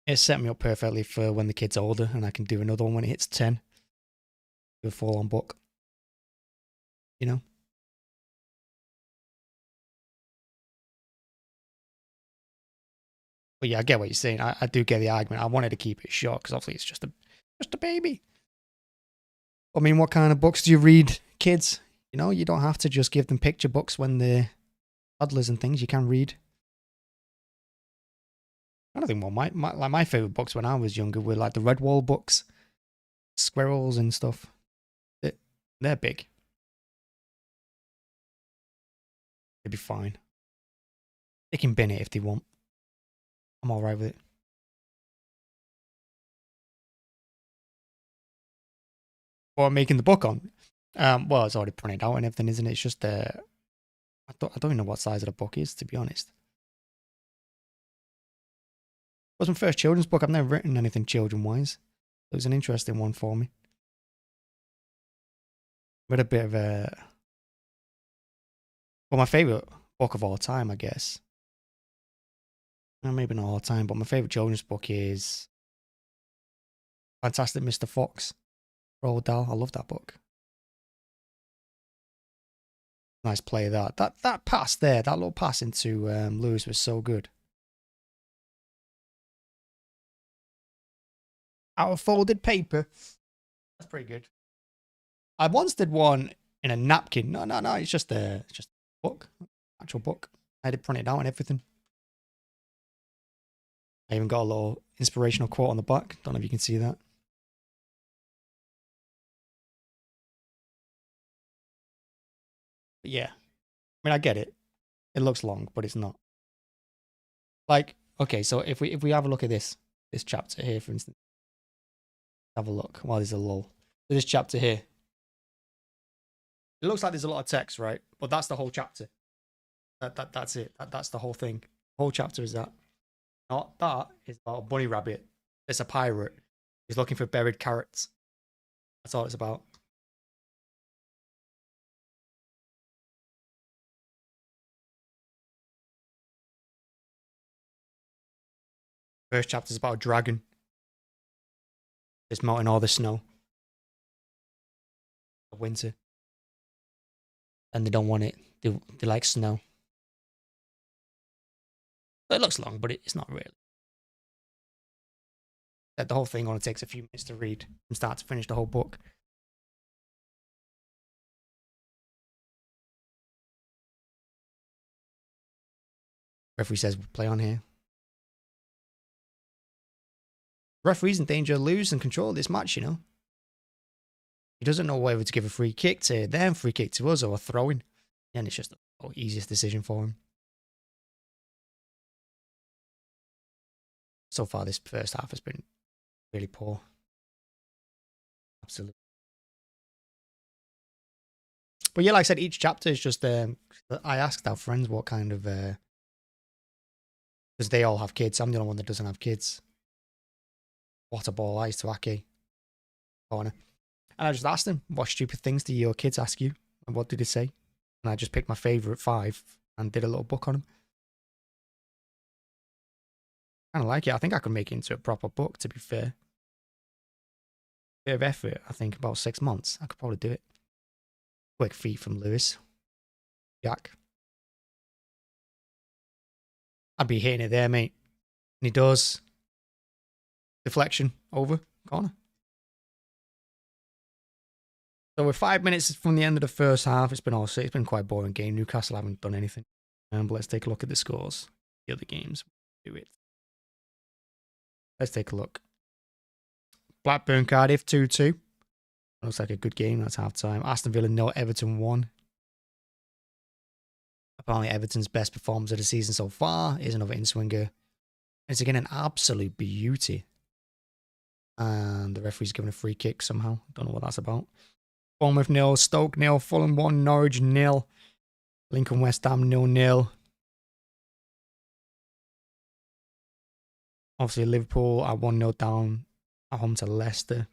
It set me up perfectly for when the kid's older and I can do another one when it hits 10. Do a full-on book. You know? But yeah, I get what you're saying. I do get the argument. I wanted to keep it short because obviously it's just a baby. I mean, what kind of books do you read, kids? You know, you don't have to just give them picture books when they're toddlers and things. You can read. I don't think my favorite books when I was younger were like the Redwall books, squirrels and stuff. They're big. They'd be fine. They can bin it if they want. I'm alright with it. What I'm making the book on? Well, it's already printed out and everything, isn't it? It's just I don't even know what size of the book is, to be honest. It was my first children's book. I've never written anything children-wise. It was an interesting one for me. But a bit of a... Well, my favourite book of all time, I guess. Well, maybe not all time, but my favourite children's book is Fantastic Mr. Fox. Roald Dahl. I love that book. Nice play that. That pass there, that little pass into Lewis was so good. Out of folded paper. That's pretty good. I once did one in a napkin. No. It's just a book, actual book. I had it printed out and everything. I even got a little inspirational quote on the back. Don't know if you can see that. But yeah, I mean, I get it. It looks long, but it's not. Like, okay, so if we have a look at this chapter here, for instance, have a look while there's a lull. So this chapter here, it looks like there's a lot of text, right? But that's the whole chapter. That's it. That's the whole thing. The whole chapter is that. Not that is about a bunny rabbit. It's a pirate. He's looking for buried carrots. That's all it's about. First chapter is about a dragon. It's melting all the snow. Winter. And they don't want it. They like snow. So it looks long, but it's not really. The whole thing only takes a few minutes to read from start to finish the whole book. Referee says we'll play on here. Referee's in danger of losing control of this match, you know. He doesn't know whether to give a free kick to them, free kick to us, or a throw-in. And it's just the easiest decision for him. So far, this first half has been really poor. Absolutely. But yeah, like I said, each chapter is just, I asked our friends what kind of, because they all have kids. I'm the only one that doesn't have kids. What a ball, eyes to Ake. Corner. And I just asked them, what stupid things do your kids ask you? And what did they say? And I just picked my favourite 5 and did a little book on them. Kind of like it. I think I could make it into a proper book, to be fair. Bit of effort, I think, about 6 months. I could probably do it. Quick feed from Lewis. Jack. I'd be hitting it there, mate. And he does. Deflection. Over. Corner. So we're 5 minutes from the end of the first half. It's been quite a boring game. Newcastle haven't done anything. But let's take a look at the scores. The other games. Do it. Let's take a look. Blackburn Cardiff 2-2. Looks like a good game. That's half time. Aston Villa 0, Everton 1. Apparently Everton's best performance of the season so far is another in-swinger. It's again an absolute beauty. And the referee's given a free kick somehow. Don't know what that's about. Bournemouth 0, Stoke 0, Fulham 1, Norwich 0. Lincoln West Ham 0-0. Obviously Liverpool are 1-0 down at home to Leicester.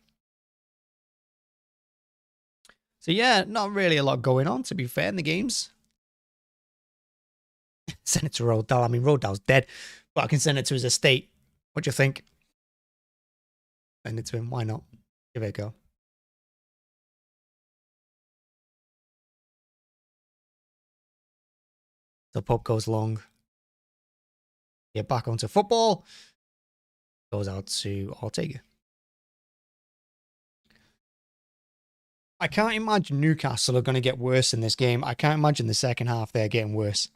So yeah, not really a lot going on, to be fair, in the games. Send it to Rodell. I mean, Rodell's dead, but I can send it to his estate. What do you think? Send it to him. Why not? Give it a go. The pub goes long. Get back onto football. Goes out to Ortega. I can't imagine Newcastle are going to get worse in this game. I can't imagine the second half they're getting worse.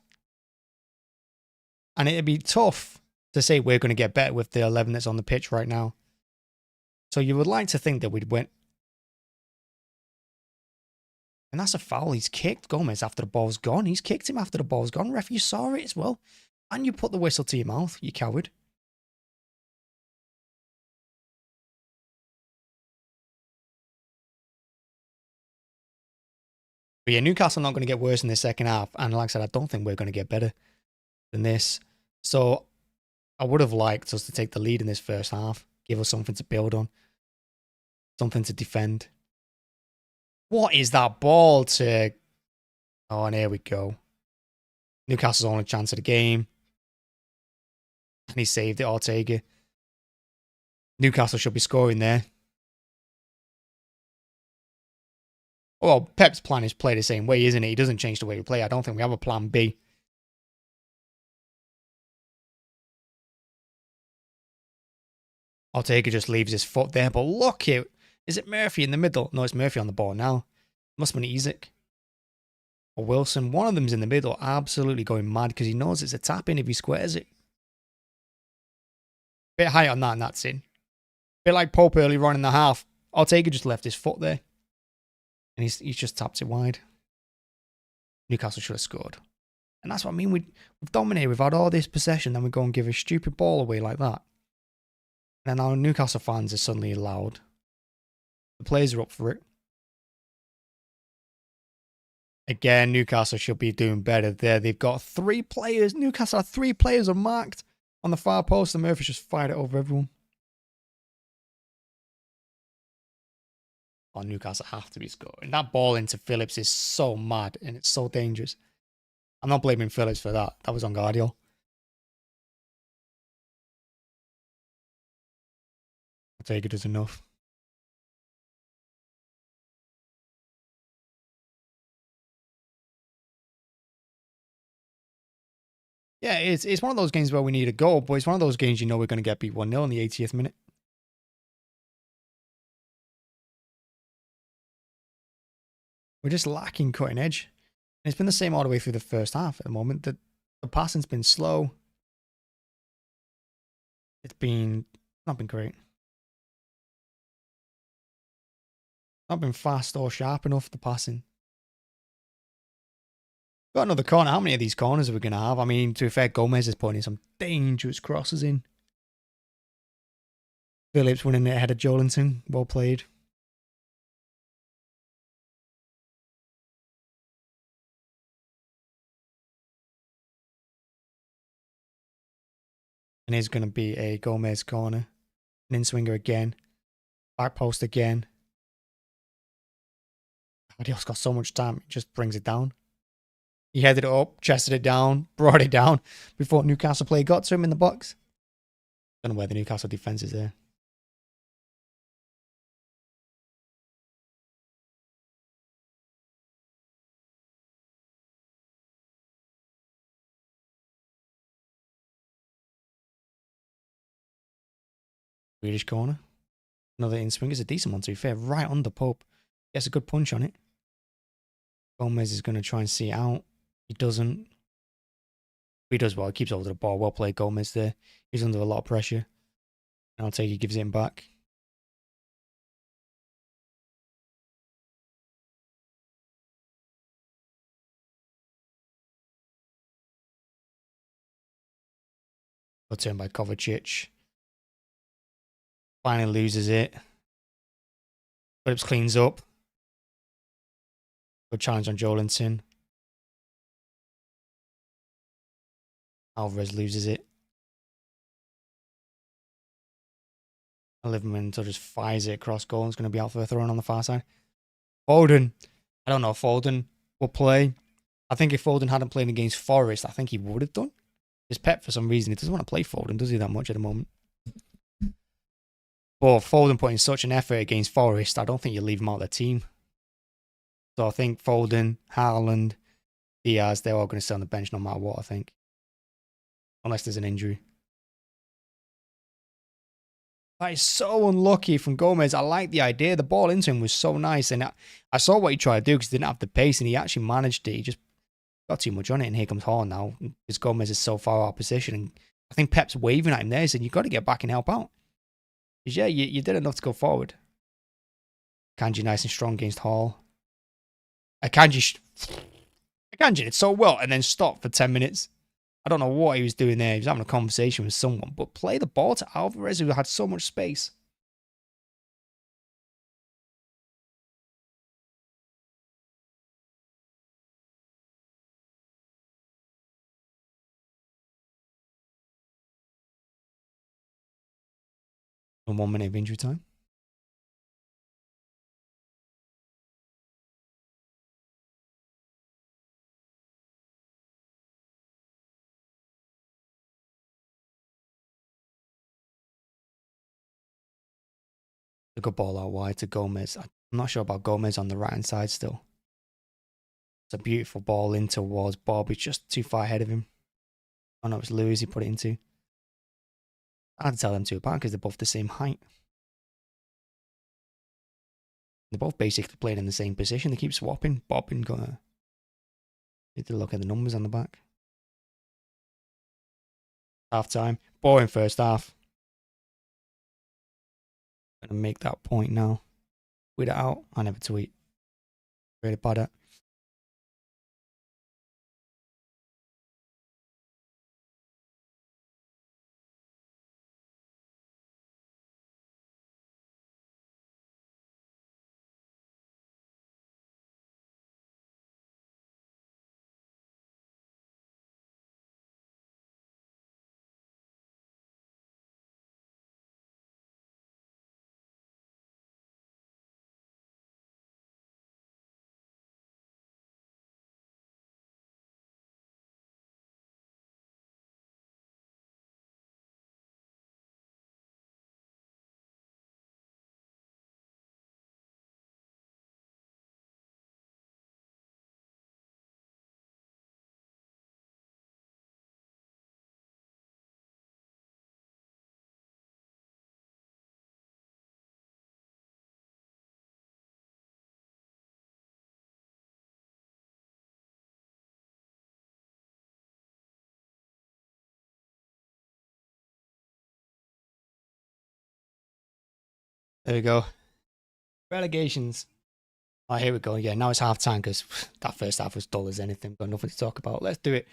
And it'd be tough to say we're going to get better with the 11 that's on the pitch right now. So you would like to think that we'd win. And that's a foul. He's kicked Gomez after the ball's gone. He's kicked him after the ball's gone. Ref, you saw it as well. And you put the whistle to your mouth, you coward. But yeah, Newcastle are not going to get worse in the second half. And like I said, I don't think we're going to get better than this. So I would have liked us to take the lead in this first half. Give us something to build on. Something to defend. What is that ball to... Oh, and here we go. Newcastle's only chance of the game. And he saved it, Ortega. Newcastle should be scoring there. Well, Pep's plan is play the same way, isn't it? He doesn't change the way we play. I don't think we have a plan B. Ortega just leaves his foot there, but look it. Is it Murphy in the middle? No, it's Murphy on the ball now. Must have been Isaac. Or Wilson. One of them's in the middle, absolutely going mad because he knows it's a tap-in if he squares it. Bit high on that and that's in. Bit like Pope earlier on in the half. Ortega just left his foot there. And he's just tapped it wide. Newcastle should have scored. And that's what I mean. We've dominated. We've had all this possession, then we go and give a stupid ball away like that. And now Newcastle fans are suddenly loud. The players are up for it. Again, Newcastle should be doing better there. They've got 3 players. Newcastle had 3 players are marked on the far post, and Murphy's just fired it over everyone. Oh, Newcastle have to be scoring. That ball into Phillips is so mad, and it's so dangerous. I'm not blaming Phillips for that. That was on Guardiola. I'll take it as enough. Yeah, it's one of those games where we need a goal, but it's one of those games you know we're going to get beat 1-0 in the 80th minute. We're just lacking cutting edge. And it's been the same all the way through the first half at the moment. The passing's been slow. It's not been great. Not been fast or sharp enough, the passing. Got another corner. How many of these corners are we going to have? I mean, to be fair, Gomez is putting some dangerous crosses in. Phillips winning it ahead of Jolinton. Well played. And here's going to be a Gomez corner. An in-swinger again. Back post again. Guardiola's got so much time. It just brings it down. He headed it up, chested it down, brought it down before Newcastle player got to him in the box. Don't know where the Newcastle defence is there. Swedish corner. Another in-swing is a decent one, to be fair. Right on the Pope. Gets a good punch on it. Gomez is going to try and see it out. He doesn't. He does well. He keeps hold of the ball. Well played, Gomez there. He's under a lot of pressure. And I'll take he gives it back. Good turn by Kovacic. Finally loses it. Phillips cleans up. Good challenge on Jolinton. Alvarez loses it. Liverman just fires it across goal. It's going to be out for a throw on the far side. Foden. I don't know if Foden will play. I think if Foden hadn't played against Forest, I think he would have done. His Pep, for some reason, he doesn't want to play Foden, does he, that much at the moment? But Foden putting such an effort against Forest, I don't think you leave him out of the team. So I think Foden, Haaland, Diaz, they're all going to stay on the bench no matter what, I think. Unless there's an injury. That is so unlucky from Gomez. I like the idea. The ball into him was so nice. And I saw what he tried to do because he didn't have the pace and he actually managed it. He just got too much on it. And here comes Horn now because Gomez is so far out of position. And I think Pep's waving at him there. He said, you've got to get back and help out. Because, yeah, you did enough to go forward. Kanji nice and strong against Hall. Kanji did so well and then stopped for 10 minutes. I don't know what he was doing there. He was having a conversation with someone. But play the ball to Alvarez, who had so much space. And 1 minute of injury time. A good ball out wide to Gomez. I'm not sure about Gomez on the right-hand side still. It's a beautiful ball in towards Bob. He's just too far ahead of him. Oh no, it's Lewis he put it into. I had to tell them two apart because they're both the same height. They're both basically playing in the same position. They keep swapping. Bobbing. Need to look at the numbers on the back. Half time. Boring first half. Gonna make that point now. Tweet it out. I never tweet. Really bad at. There we go. Relegations. Oh, here we go. Yeah, now it's half time because that first half was dull as anything. Got nothing to talk about. Let's do it.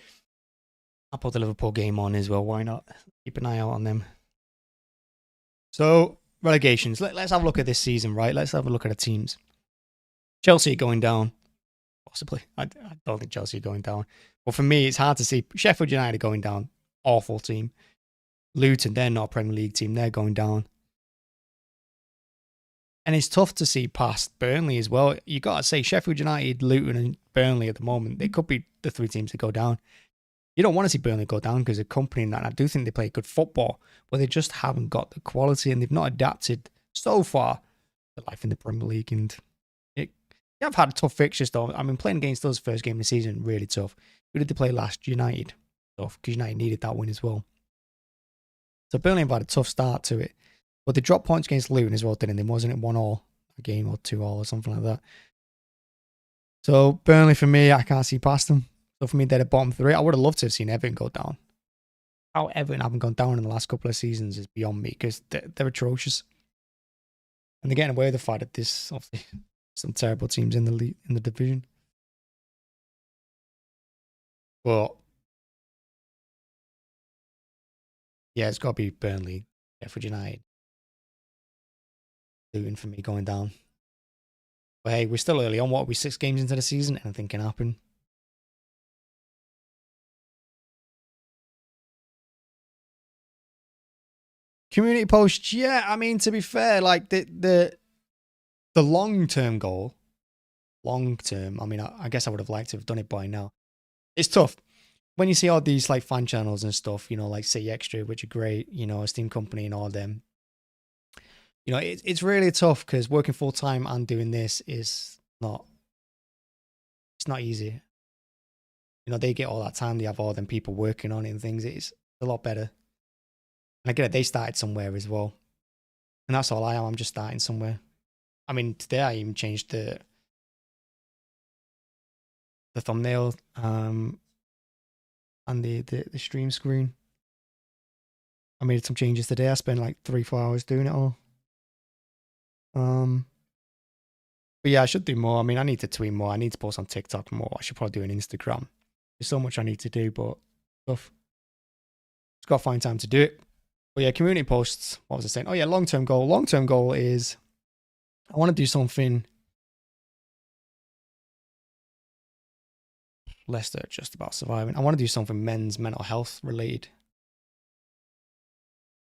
I'll put the Liverpool game on as well. Why not? Keep an eye out on them. So, relegations. Let's have a look at this season, right? Let's have a look at the teams. Chelsea going down. Possibly. I don't think Chelsea are going down. But for me, it's hard to see Sheffield United going down. Awful team. Luton, they're not a Premier League team. They're going down. And it's tough to see past Burnley as well. You got to say Sheffield United, Luton, and Burnley at the moment. They could be the three teams that go down. You don't want to see Burnley go down because they're accompanying that. And I do think they play good football, but they just haven't got the quality and they've not adapted so far to life in the Premier League. And I've had tough fixtures though. I mean, playing against us first game of the season, really tough. Who did they play last? United. Tough because United needed that win as well. So Burnley have had a tough start to it. But they dropped points against Luton as well, didn't they? Wasn't it 1-1 a game or 2-2 or something like that? So Burnley, for me, I can't see past them. So for me, they're the bottom three. I would have loved to have seen Everton go down. How Everton haven't gone down in the last couple of seasons is beyond me because they're atrocious. And they're getting away with the fact that this, obviously, some terrible teams in the division. But yeah, it's got to be Burnley, Sheffield United, Luton for me going down. But hey, we're still early on. What are we, 6 games into the season? Anything can happen. Community posts, yeah. I mean, to be fair, like the long-term goal, I mean, I guess I would have liked to have done it by now. It's tough when you see all these like fan channels and stuff, you know, like City Extra, which are great, you know, Steam Company and all of them. You know, it's really tough because working full time and doing this is not. It's not easy. You know, they get all that time. They have all them people working on it and things. It's a lot better. And I get it. They started somewhere as well, and that's all I am. I'm just starting somewhere. I mean, today I even changed the thumbnail and the stream screen. I made some changes today. I spent like 3-4 hours doing it all. But yeah, I should do more. I mean, I need to tweet more. I need to post on TikTok more. I should probably do an Instagram. There's so much I need to do, but stuff. Just got to find time to do it. But yeah, community posts. What was I saying? Oh yeah, long-term goal. Long-term goal is I want to do something less than just about surviving. I want to do something men's mental health related.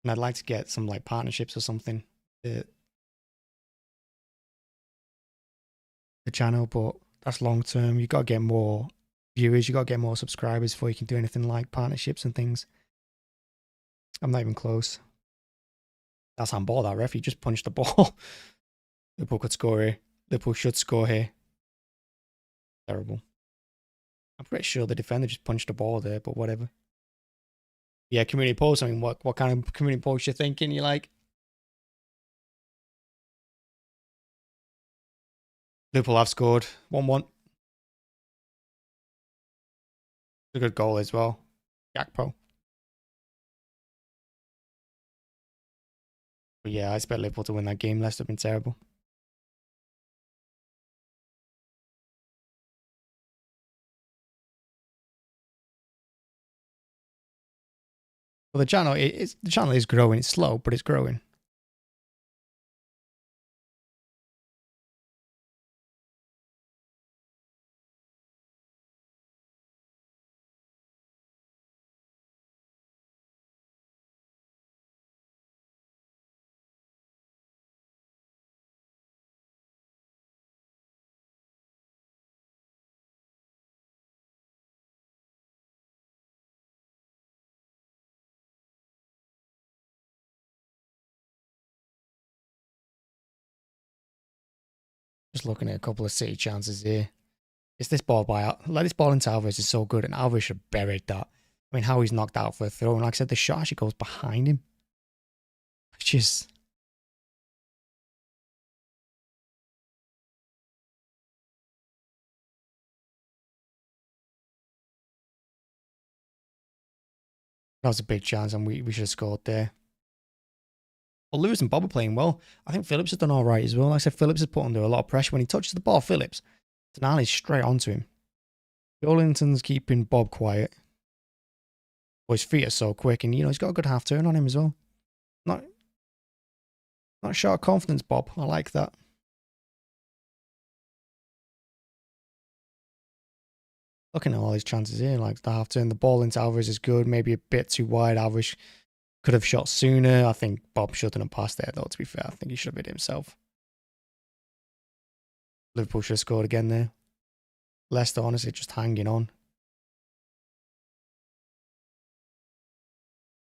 And I'd like to get some like partnerships or something. The channel, but that's long term. You got to get more viewers, you got to get more subscribers before you can do anything like partnerships and things. I'm not even close. That's handball, that ref. He just punched the ball. Liverpool could score here. Liverpool should score here. Terrible. I'm pretty sure the defender just punched the ball there, but whatever. Yeah, community post. I mean, what kind of community post you thinking? You like? Liverpool have scored 1-1. A good goal as well. Gakpo. But yeah, I expect Liverpool to win that game. Leicester have been terrible. Well, the channel is growing. It's slow, but it's growing. Just looking at a couple of City chances here. It's this ball by like this ball into Alvarez is so good, and Alvarez should have buried that. I mean, how he's knocked out for a throw, and like I said, the shot actually goes behind him, which is that was a big chance, and we should have scored there. Well, Lewis and Bob are playing well. I think Phillips has done all right as well. Like I said, Phillips has put under a lot of pressure. When he touches the ball, Phillips, Denali's straight onto him. Jolinton's keeping Bob quiet. Well, his feet are so quick, and he's got a good half turn on him as well. Not short confidence, Bob. I like that. Looking at all his chances here, like the half turn, the ball into Alvarez is good. Maybe a bit too wide. Alvarez could have shot sooner. I think Bob shouldn't have passed there, though, to be fair. I think he should have hit himself. Liverpool should have scored again there. Leicester, honestly, just hanging on.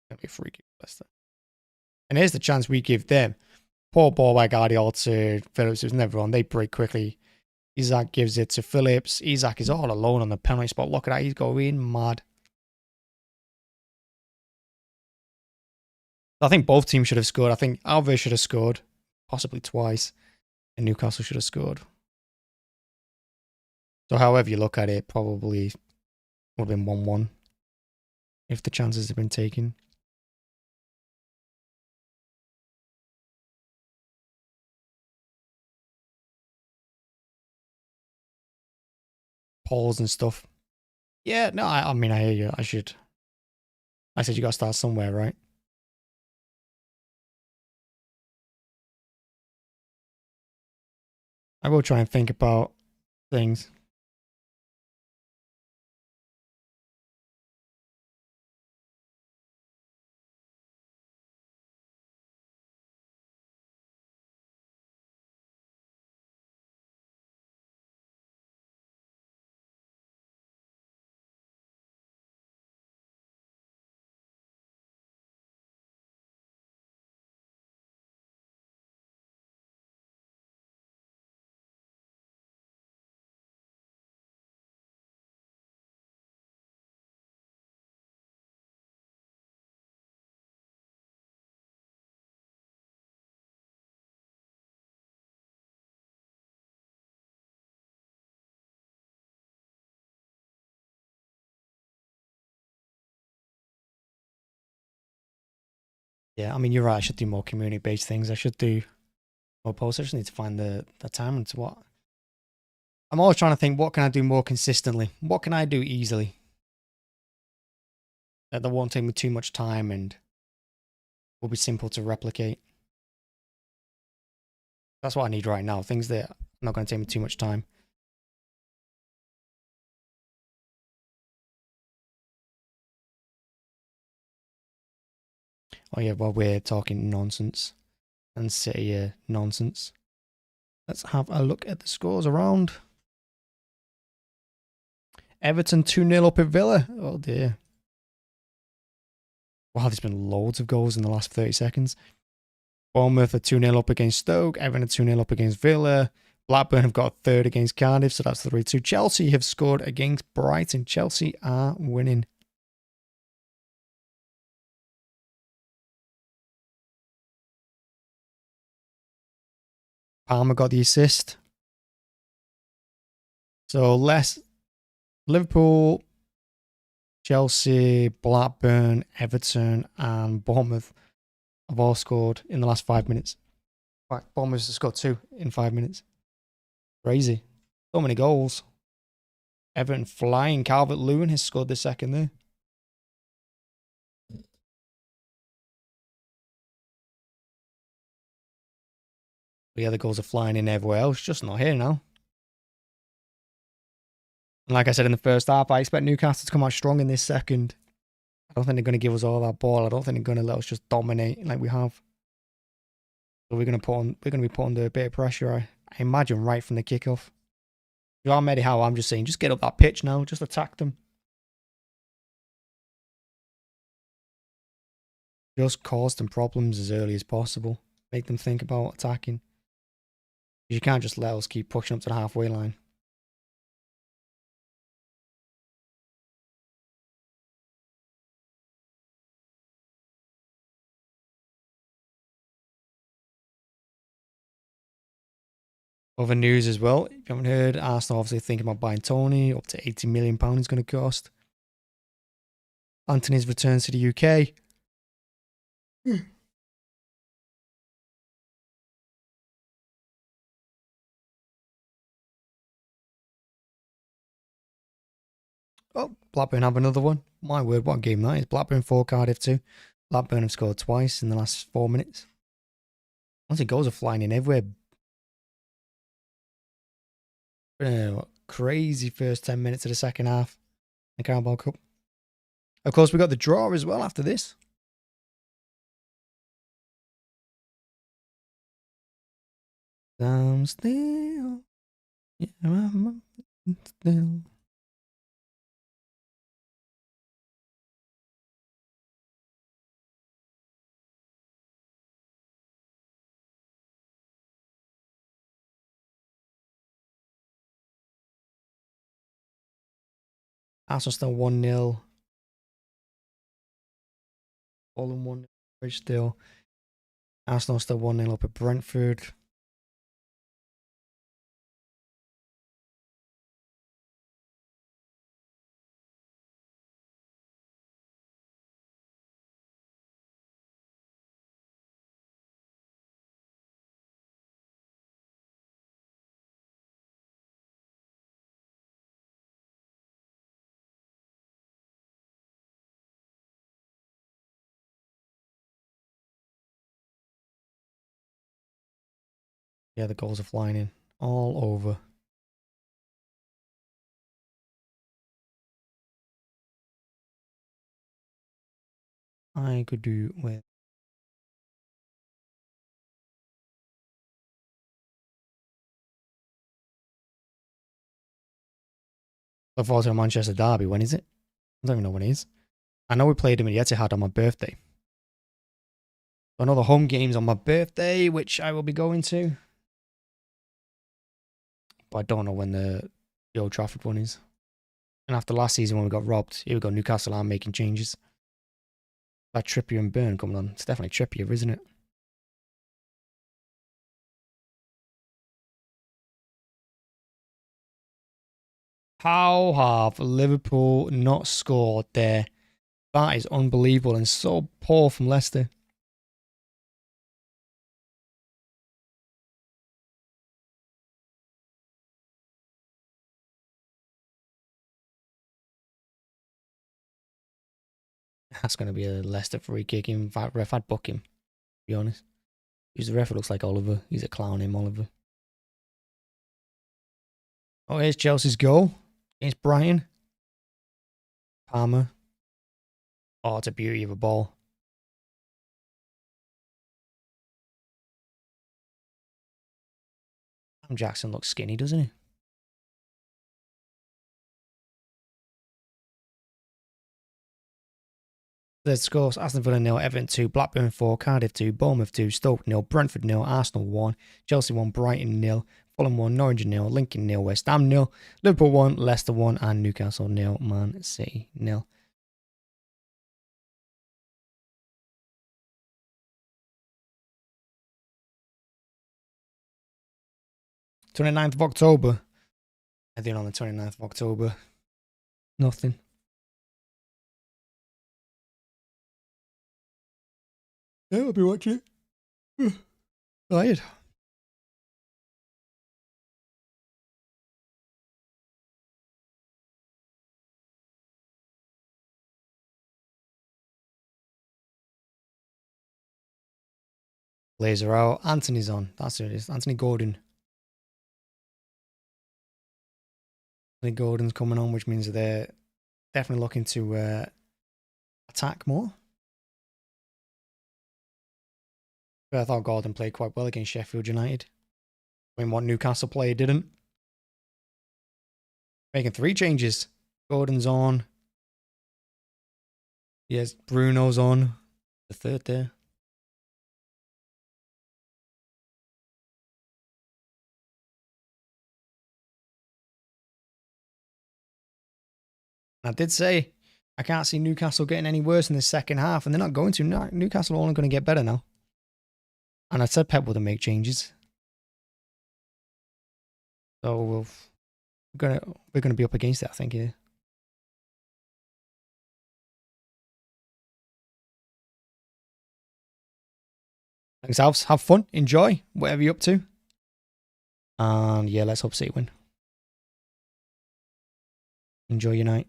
Gonna be a free kick, Leicester. And here's the chance we give them. Poor ball by Guardiola to Phillips. It was never on. They break quickly. Isak gives it to Phillips. Isak is all alone on the penalty spot. Look at that. He's going mad. I think both teams should have scored. I think Alvarez should have scored, possibly twice, and Newcastle should have scored. So however you look at it, probably would have been 1-1 if the chances had been taken. Polls and stuff. Yeah, no, I mean, I hear you. I said you got to start somewhere, right? I will try and think about things. Yeah, I mean, you're right. I should do more community-based things. I should do more posts. I just need to find the time and to what. I'm always trying to think, what can I do more consistently? What can I do easily? That won't take me too much time and will be simple to replicate. That's what I need right now. Things that are not going to take me too much time. Oh yeah, well, we're talking nonsense and City nonsense. Let's have a look at the scores around. Everton 2-0 up at Villa. Oh dear. Wow, there's been loads of goals in the last 30 seconds. Bournemouth are 2-0 up against Stoke. Everton 2-0 up against Villa. Blackburn have got a third against Cardiff, so that's 3-2. Chelsea have scored against Brighton. Chelsea are winning. Palmer got the assist. So Liverpool, Chelsea, Blackburn, Everton, and Bournemouth have all scored in the last 5 minutes. In fact, Bournemouth has scored 2 in 5 minutes. Crazy. So many goals. Everton flying. Calvert-Lewin has scored the second there. The other goals are flying in everywhere else, just not here now. And like I said in the first half, I expect Newcastle to come out strong in this second. I don't think they're going to give us all that ball. I don't think they're going to let us just dominate like we have. So we're going to be put under a bit of pressure, I imagine, right from the kickoff. You are Eddie Howe, I'm just saying, just get up that pitch now, just attack them. Just cause them problems as early as possible. Make them think about attacking. You can't just let us keep pushing up to the halfway line. Other news as well, if you haven't heard, Arsenal obviously thinking about buying Tony, up to £80 million is going to cost. Anthony's return to the UK. Oh, Blackburn have another one. My word, what a game that is. Blackburn 4, Cardiff 2. Blackburn have scored twice in the last 4 minutes. Honestly, goals are flying in everywhere. Been a crazy first 10 minutes of the second half in the Carabao Cup. Of course, we got the draw as well after this. I'm still. Yeah, I'm still. Arsenal still 1-0. Fulham 1-0. Bridge still. Arsenal still 1-0 up at Brentford. Yeah, the goals are flying in all over. I could do with. Look forward to a Manchester derby. When is it? I don't even know when it is. I know we played him at Etihad on my birthday. Another home games on my birthday, which I will be going to. But I don't know when the Old Trafford one is. And after last season when we got robbed, here we go, Newcastle are making changes. That Trippier and Burn coming on. It's definitely Trippier, isn't it? How have Liverpool not scored there? That is unbelievable and so poor from Leicester. That's going to be a Leicester free kick. In fact, ref, I'd book him, to be honest. Because the ref looks like Oliver. He's a clown, him, Oliver. Oh, here's Chelsea's goal against Brighton. Palmer. Oh, it's a beauty of a ball. Jackson looks skinny, doesn't he? The scores: Aston Villa 0, Everton 2, Blackburn 4, Cardiff 2, Bournemouth 2, Stoke 0, Brentford 0, Arsenal 1, Chelsea 1, Brighton 0, Fulham 1, Norwich 0, Lincoln 0, West Ham 0, Liverpool 1, Leicester 1, and Newcastle 0, Man City 0. 29th of October. I think on the 29th of October. Nothing. Yeah, I'll be watching it. Tired. Laser out. Anthony's on. That's who it is. Anthony Gordon. Anthony Gordon's coming on, which means they're definitely looking to attack more. But I thought Gordon played quite well against Sheffield United. I mean, what Newcastle player didn't. Making 3 changes. Gordon's on. Yes, Bruno's on. The third there. I did say I can't see Newcastle getting any worse in the second half, and they're not going to. Newcastle are only going to get better now. And I said Pep wouldn't make changes. So we're gonna be up against it, I think, yeah. Thanks, Alves. Have fun. Enjoy. Whatever you're up to. And yeah, let's hope City win. Enjoy your night.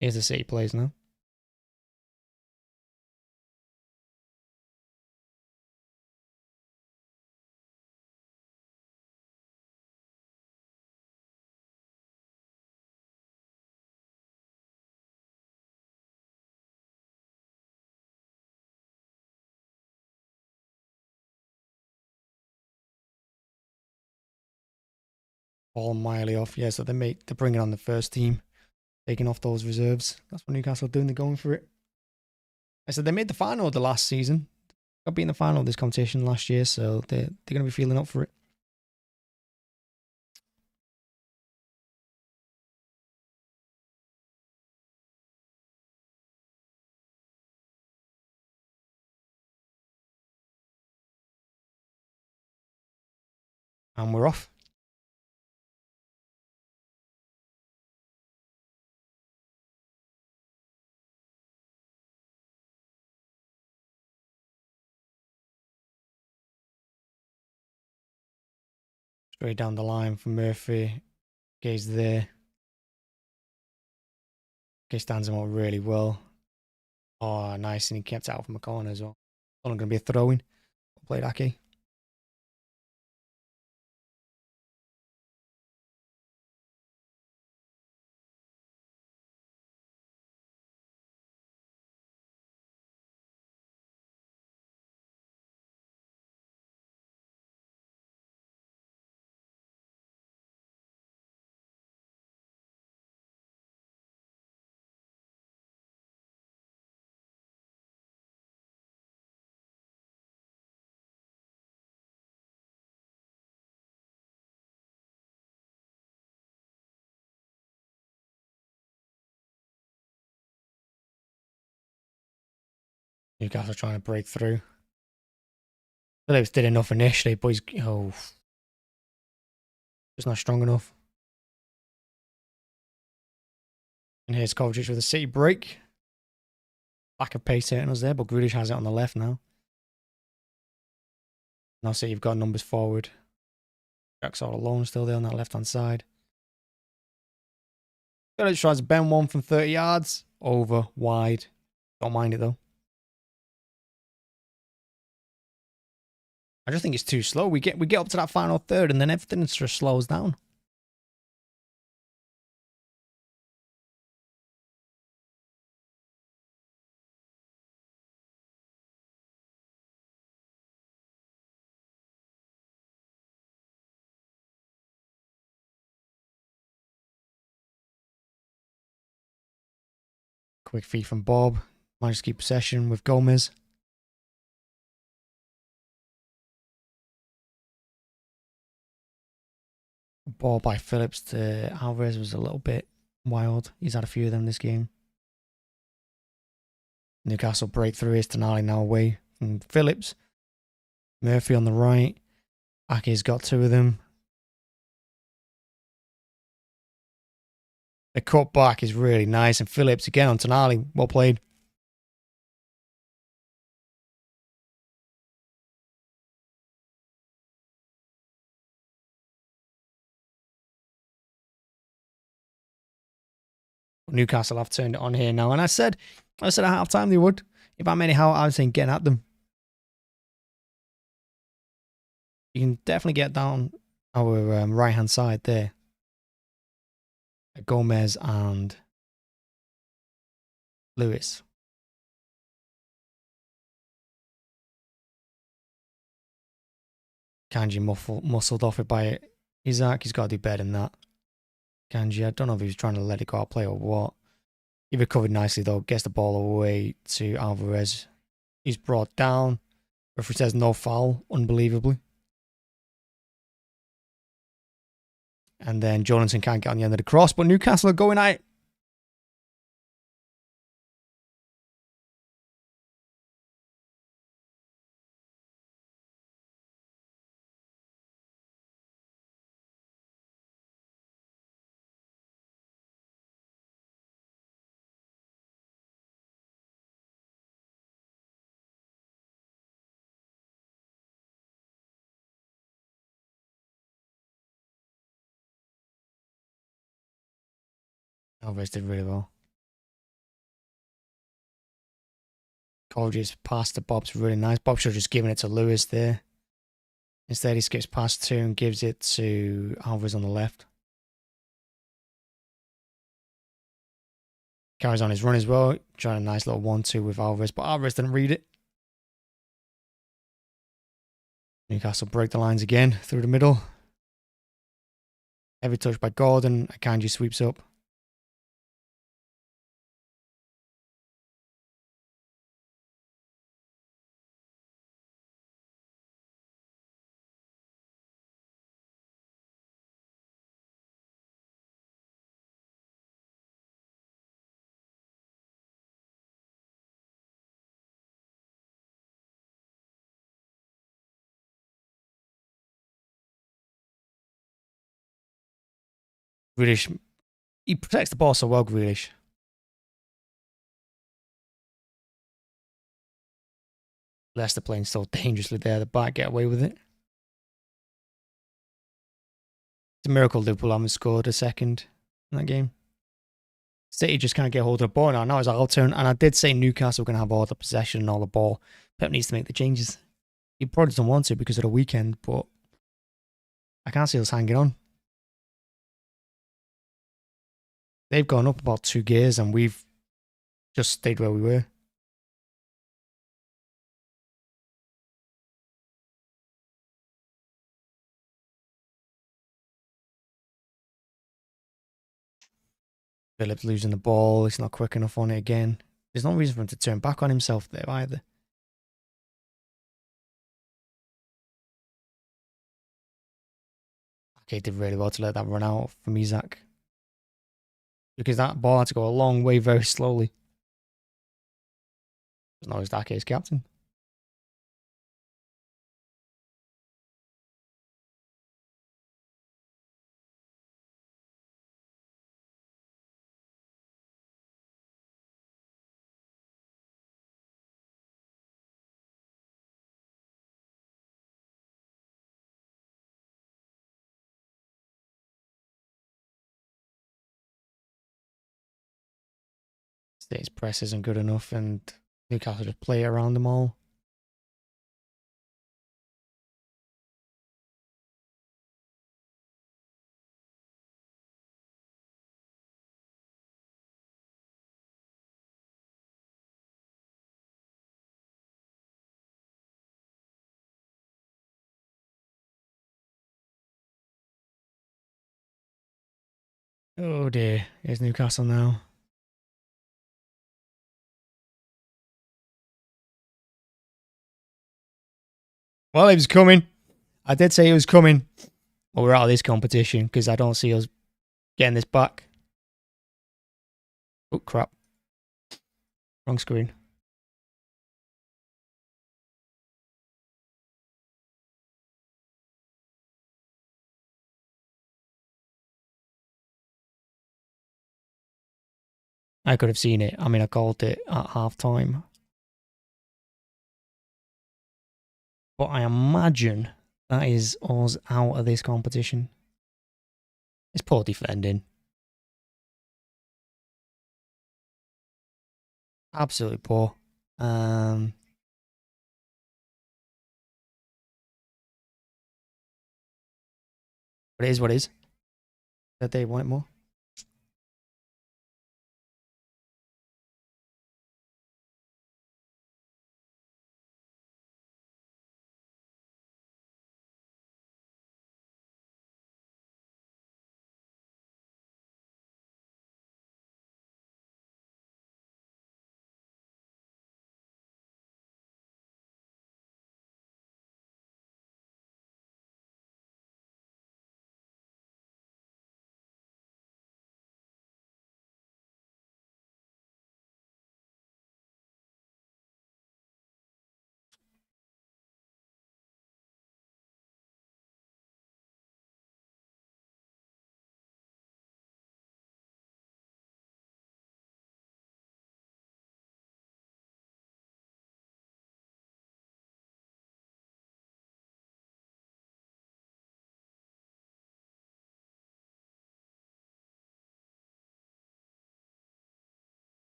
Here's the City players now. All Miley off. Yeah, so they're bringing on the first team, taking off those reserves. That's what Newcastle are doing. They're going for it. I said they made the final of the last season. Got beat in the final of this competition last year, so they're going to be feeling up for it. And we're off. Straight down the line from Murphy. Gay's there. Gay stands him up really well. Oh, nice. And he kept it out from a corner as well. Only going to be a throw-in. Played Ake. Newcastle trying to break through. Phillips did enough initially, but he's just not strong enough. And here's Kovacic with a City break. Lack of pace hitting us there, but Grealish has it on the left now. Now City you've got numbers forward. Jack's all alone still there on that left hand side. Phillips tries to bend one from 30 yards. Over, wide. Don't mind it though. I just think it's too slow. We get up to that final third and then everything just slows down. Quick feed from Bob. Managed to keep possession with Gomez. Ball by Phillips to Alvarez was a little bit wild. He's had a few of them this game. Newcastle breakthrough is Tonali now away from Phillips. Murphy on the right. Ake's got two of them. The cut back is really nice. And Phillips again on Tonali. Well played. Newcastle have turned it on here now. And I said at half time they would. If I'm anyhow, I was saying getting at them. You can definitely get down our right hand side there. Gomez and Lewis. Kanji muscled off it by Isaac. He's got to do better than that. Kanji, I don't know if he was trying to let it go out play or what. He recovered nicely though. Gets the ball away to Alvarez. He's brought down. Referee says no foul, unbelievably. And then Jonathan can't get on the end of the cross, but Newcastle are going at it. Alvarez did really well. Apologies, pass to Bob's really nice. Bob should have just given it to Lewis there. Instead, he skips past 2 and gives it to Alvarez on the left. Carries on his run as well. Trying a nice little 1-2 with Alvarez, but Alvarez didn't read it. Newcastle break the lines again through the middle. Heavy touch by Gordon. Akanji sweeps up. Grealish, he protects the ball so well, Grealish. Leicester playing so dangerously there. The back get away with it. It's a miracle Liverpool haven't scored a second in that game. City just can't get hold of the ball now. Now it's our turn. And I did say Newcastle were going to have all the possession and all the ball. Pep needs to make the changes. He probably doesn't want to because of the weekend, but I can't see us hanging on. They've gone up about 2 gears and we've just stayed where we were. Phillips losing the ball. He's not quick enough on it again. There's no reason for him to turn back on himself there either. Okay, did really well to let that run out from Isaac. Because that ball had to go a long way very slowly. It's not his Dake's captain. His press isn't good enough and Newcastle just play around them all. Oh dear, here's Newcastle now. Well, he was coming. I did say he was coming. Well, we're out of this competition because I don't see us getting this back. Oh, crap. Wrong screen. I could have seen it. I mean, I called it at half time. But I imagine that is us out of this competition. It's poor defending. Absolutely poor. But it is what it is. That they want more.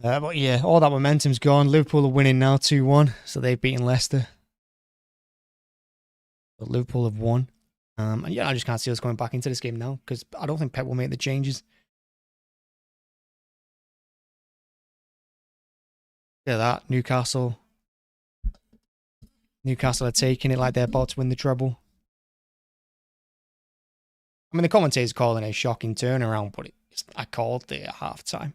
But yeah, all that momentum's gone. Liverpool are winning now 2-1, so they've beaten Leicester. But Liverpool have won. And yeah, I just can't see us going back into this game now because I don't think Pep will make the changes. Look at that, Newcastle. Newcastle are taking it like they're about to win the treble. I mean, the commentators calling it a shocking turnaround, but I called it at half time.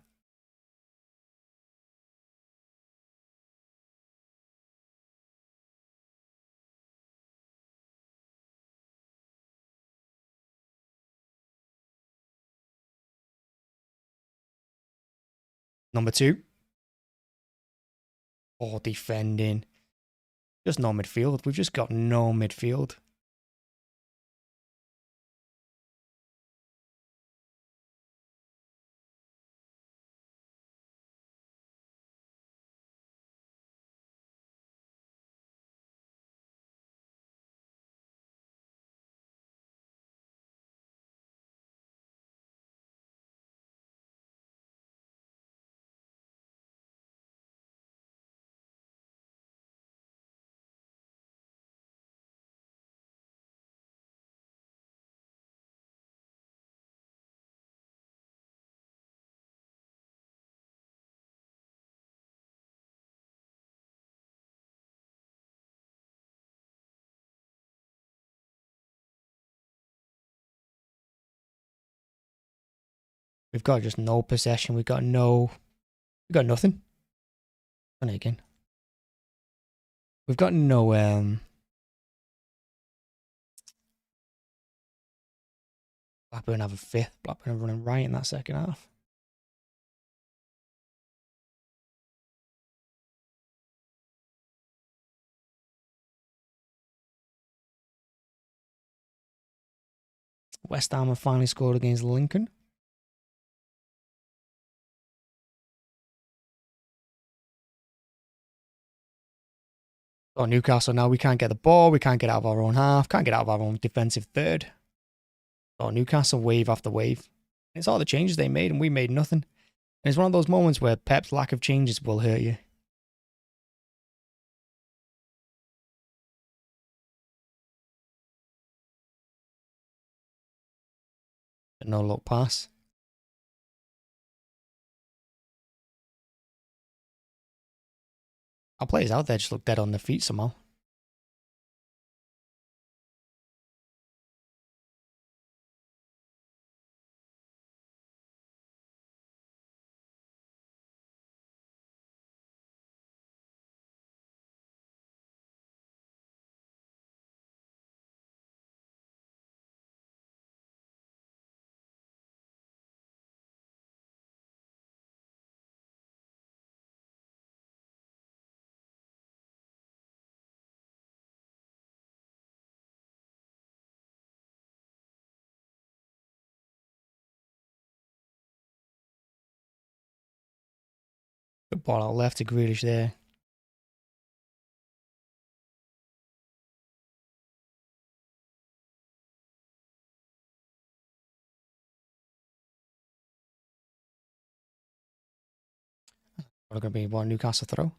Number 2. Oh, defending. Just no midfield. We've just got no midfield. We've got just no possession. We've got nothing. Done it again. We've got no Blackburn have a 5th. Blackburn are running right in that second half. West Ham have finally scored against Lincoln. Oh, Newcastle now, we can't get the ball. We can't get out of our own half. Can't get out of our own defensive third. Oh, Newcastle wave after wave. It's all the changes they made and we made nothing. And it's one of those moments where Pep's lack of changes will hurt you. No look pass. Our players out there just look dead on their feet somehow. Good ball out left to Grealish there. What going to be one Newcastle throw?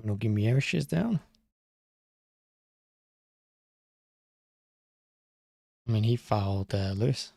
Bruno Guimaraes is down. I mean, he fouled Lewis.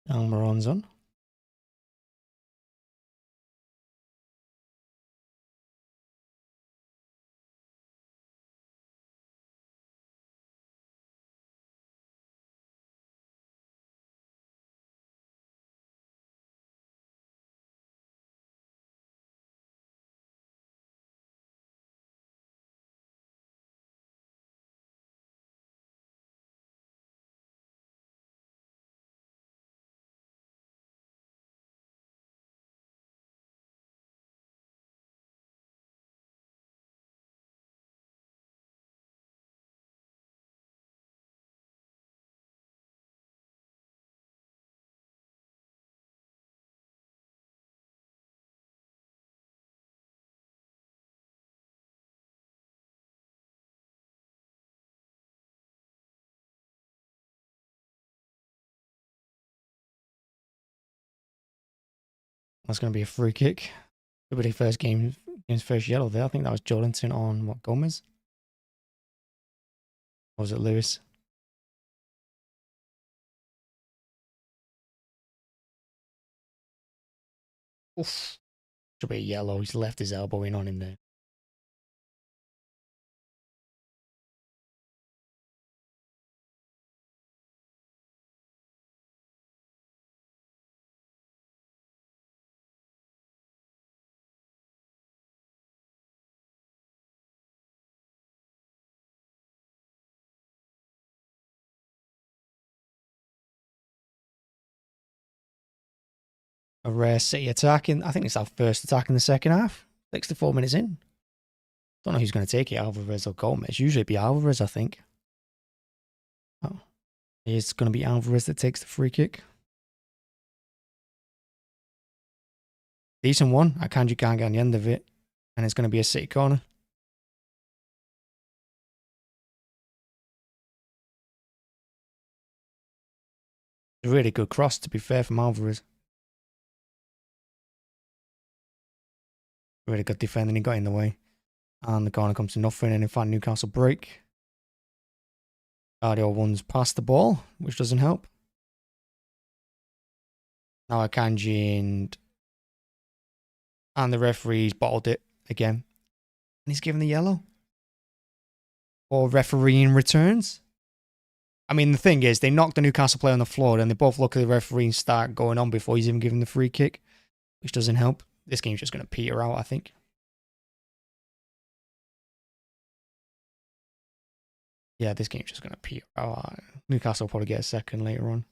Almiron's on. That's going to be a free kick. It'll be the first game's first yellow there. I think that was Jolinton on what, Gomez? Or was it Lewis? Oof. Should be a yellow. He's left his elbow in on him there. A rare City attack in. I think it's our first attack in the second half. 64 minutes in. Don't know who's going to take it, Alvarez or Gomez. Usually it'd be Alvarez, I think. Oh, it's going to be Alvarez that takes the free kick. Decent one. Akanji can't get on the end of it. And it's going to be a City corner. A really good cross, to be fair, from Alvarez. Really good defending. He got in the way. And the corner comes to nothing. And in fact, Newcastle break. Guardiola runs past the ball, which doesn't help. Now Akanji and the referee's bottled it again. And he's given the yellow. Or refereeing returns. I mean, the thing is, they knocked the Newcastle player on the floor and they both look at the referee and start going on before he's even given the free kick, which doesn't help. This game's just going to peter out, I think. Yeah, this game's just going to peter out. Newcastle will probably get a second later on.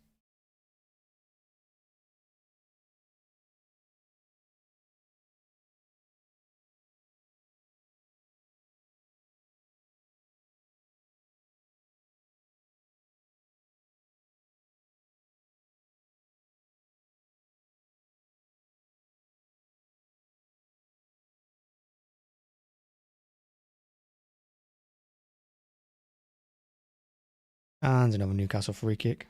And another Newcastle free kick.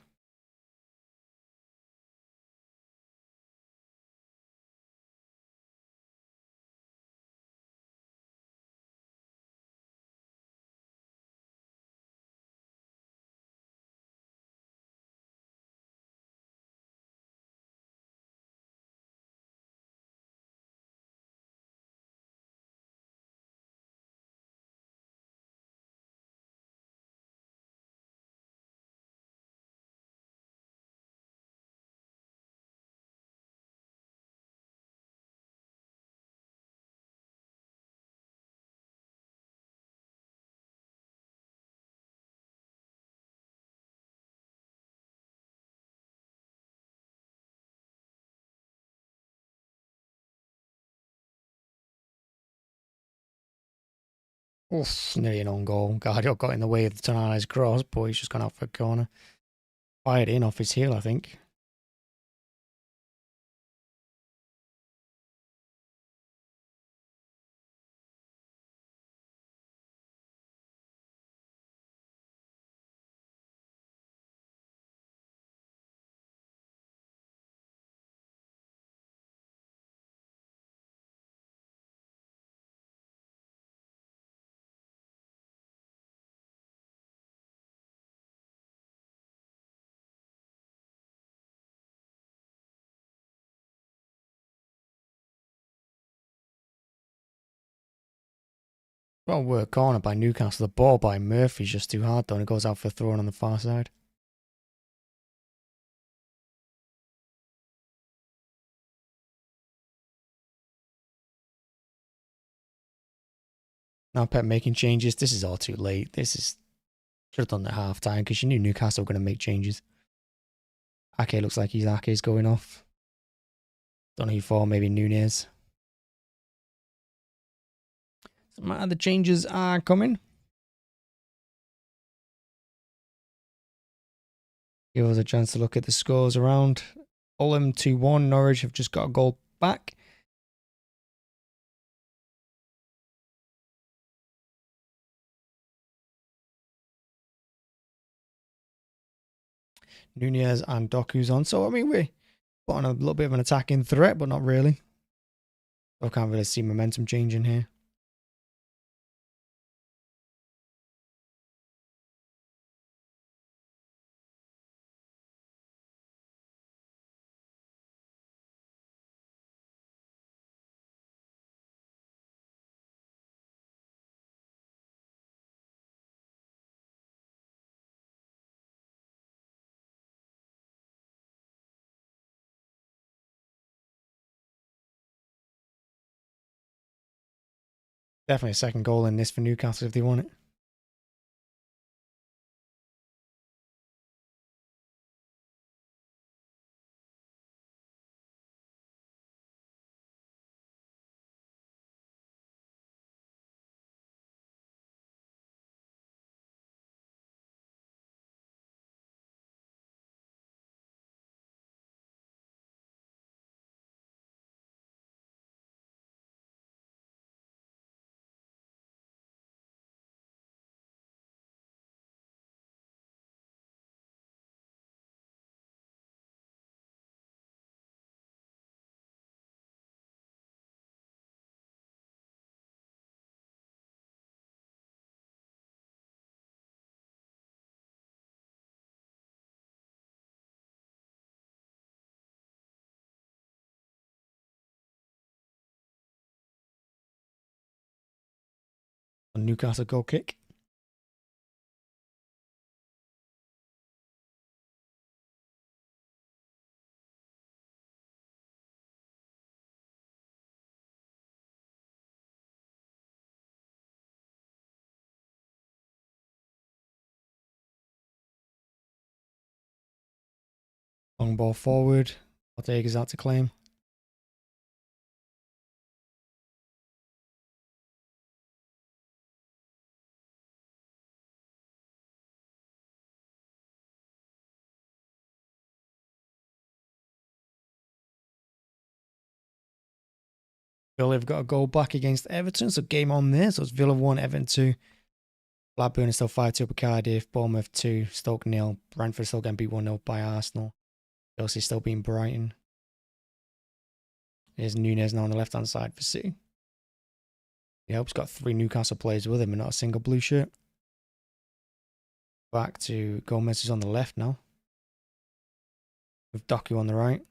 Oof, nearly an own goal. Guardiola got in the way of the Tonali's cross, but he's just gone out for a corner. Fired in off his heel, I think. Well, work corner by Newcastle. The ball by Murphy's just too hard though, and it goes out for a throw on the far side. Now Pep making changes. This is all too late. This is should have done at half time because you knew Newcastle were going to make changes. Ake looks like Ake's going off. Don't know who for, maybe Nunez. Doesn't matter, the changes are coming. Give us a chance to look at the scores around. Fulham 2-1. Norwich have just got a goal back. Nunez and Doku's on. So, I mean, we're on a little bit of an attacking threat, but not really. I can't really see momentum changing here. Definitely a second goal in this for Newcastle if they want it. Newcastle goal kick. Long ball forward. Ortega's out to claim. Villa have got a goal back against Everton, so game on there. So it's Villa 1, Everton 2. Blackburn is still 5-2 up at Cardiff. Bournemouth 2, Stoke 0. Brentford still getting beat 1-0 by Arsenal. Chelsea still beating Brighton. There's Nunez now on the left-hand side for City. He hopes got 3 Newcastle players with him and not a single blue shirt. Back to Gomez, who's on the left now. With Doku on the right.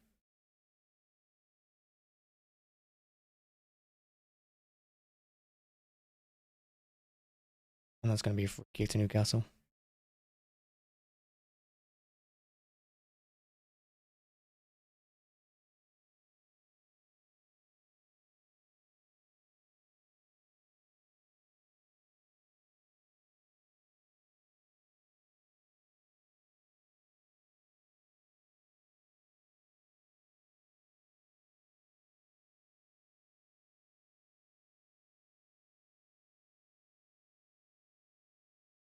And that's going to be a free kick to Newcastle.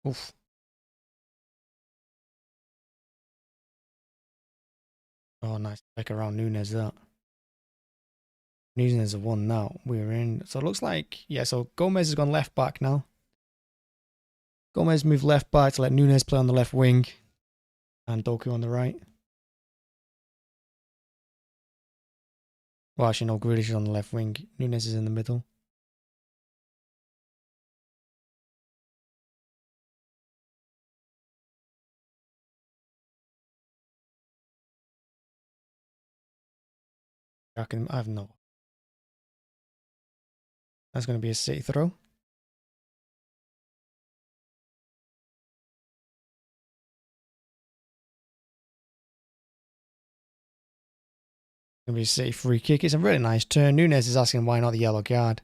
Oof. Oh, nice pick around Nunes that. Nunes has won now. We're in. So it looks like, yeah, so Gomez has gone left back now. Gomez moved left back to let Nunes play on the left wing. And Doku on the right. Well, actually, no, Grealish is on the left wing. Nunes is in the middle. I have no. That's going to be a City throw. Going to be a City free kick. It's a really nice turn. Nunes is asking why not the yellow card.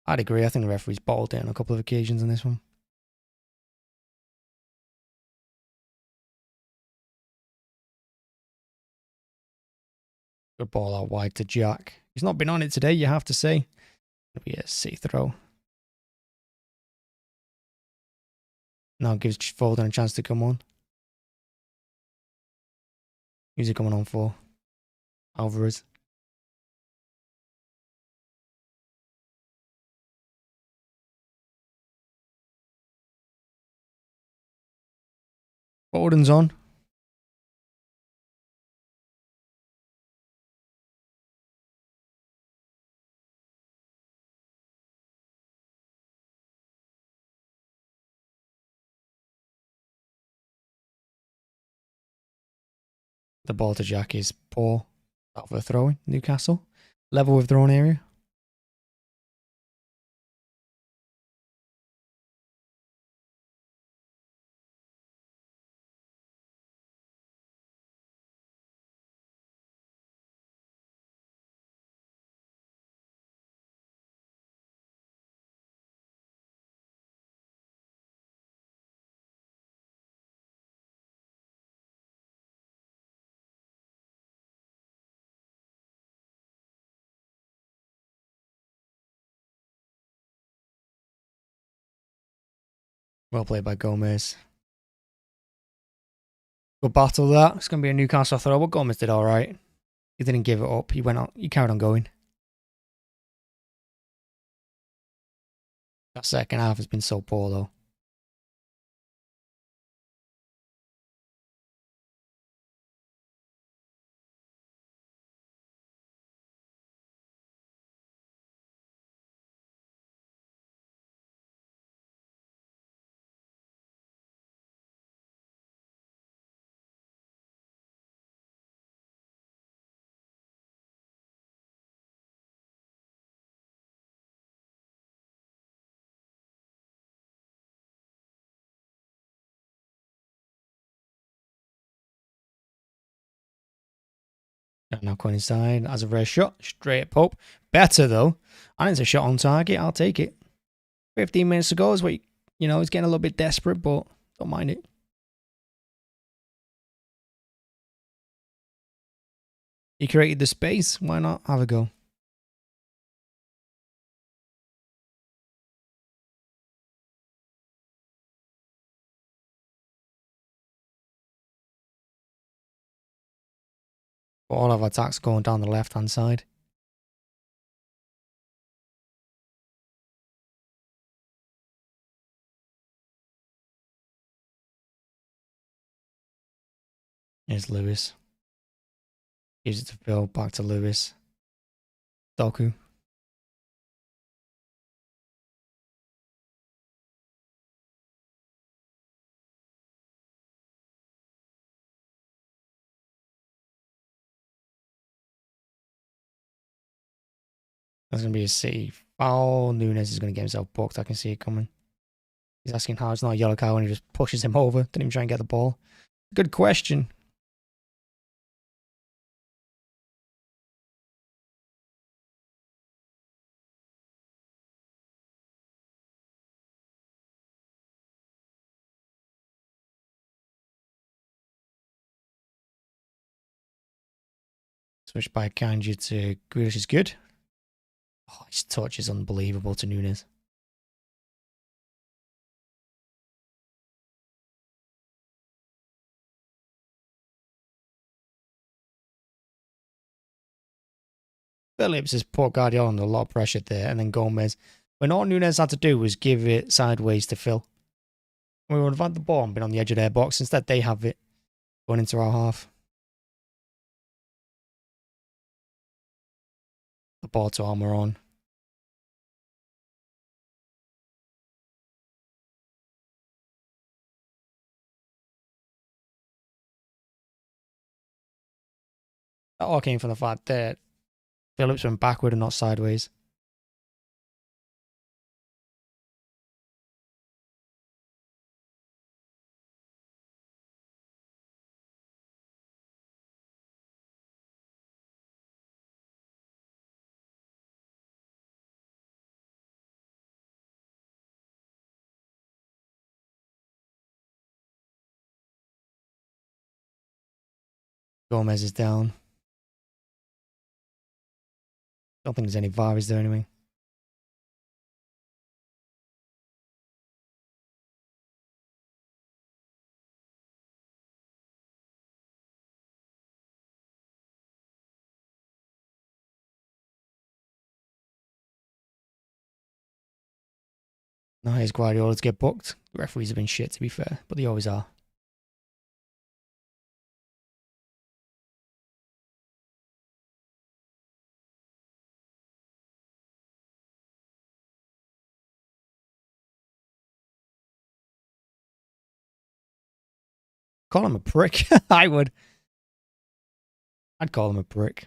I'd agree. I think the referee's bottled it on a couple of occasions in this one. Good ball out wide to Jack. He's not been on it today, you have to say. It'll be a City throw. Now gives Foden a chance to come on. Who's he coming on for? Alvarez. Foden's on. The ball to Jack is poor. Out for a throw in Newcastle. Level with their own area. Well played by Gomez. Good battle that. It's going to be a Newcastle throw, but Gomez did alright. He didn't give it up. He went on. He carried on going. That second half has been so poor though. Now going inside as a rare shot. Straight at Pope. Better though. And it's a shot on target. I'll take it. 15 minutes to go is what you know, he's getting a little bit desperate, but don't mind it. He created the space. Why not have a go? But all of our attacks going down the left hand side. Here's Lewis. Gives it to Phil. Back to Lewis. Doku. That's going to be a City foul. Nunes is going to get himself booked. I can see it coming. He's asking how it's not a yellow card when he just pushes him over. Didn't even try and get the ball. Good question. Switch by Kanji to Grealish is good. Oh, his touch is unbelievable to Nunes. Phillips has put Guardiola under a lot of pressure there, and then Gomez. When all Nunes had to do was give it sideways to Phil. We would have had the ball and been on the edge of their box. Instead, they have it going into our half. The ball to Almiron. That all came from the fact that Phillips went backward and not sideways. Gomez is down. Don't think there's any VAR, is there, anyway? No, here's Guardiola to get booked. The referees have been shit, to be fair, but they always are. Call him a prick. I would. I'd call him a prick.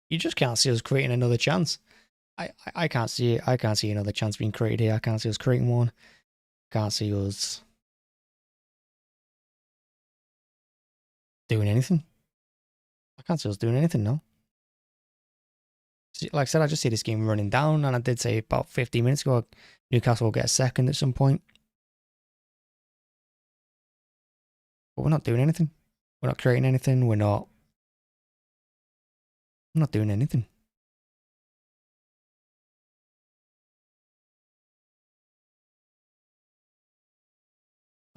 You just can't see us creating another chance. I can't see it. I can't see another chance being created here. I can't see us creating one. Can't see us doing anything. I can't see us doing anything now. Like I said, I just see this game running down, and I did say about 15 minutes ago, Newcastle will get a second at some point. But we're not doing anything. We're not creating anything. We're not doing anything.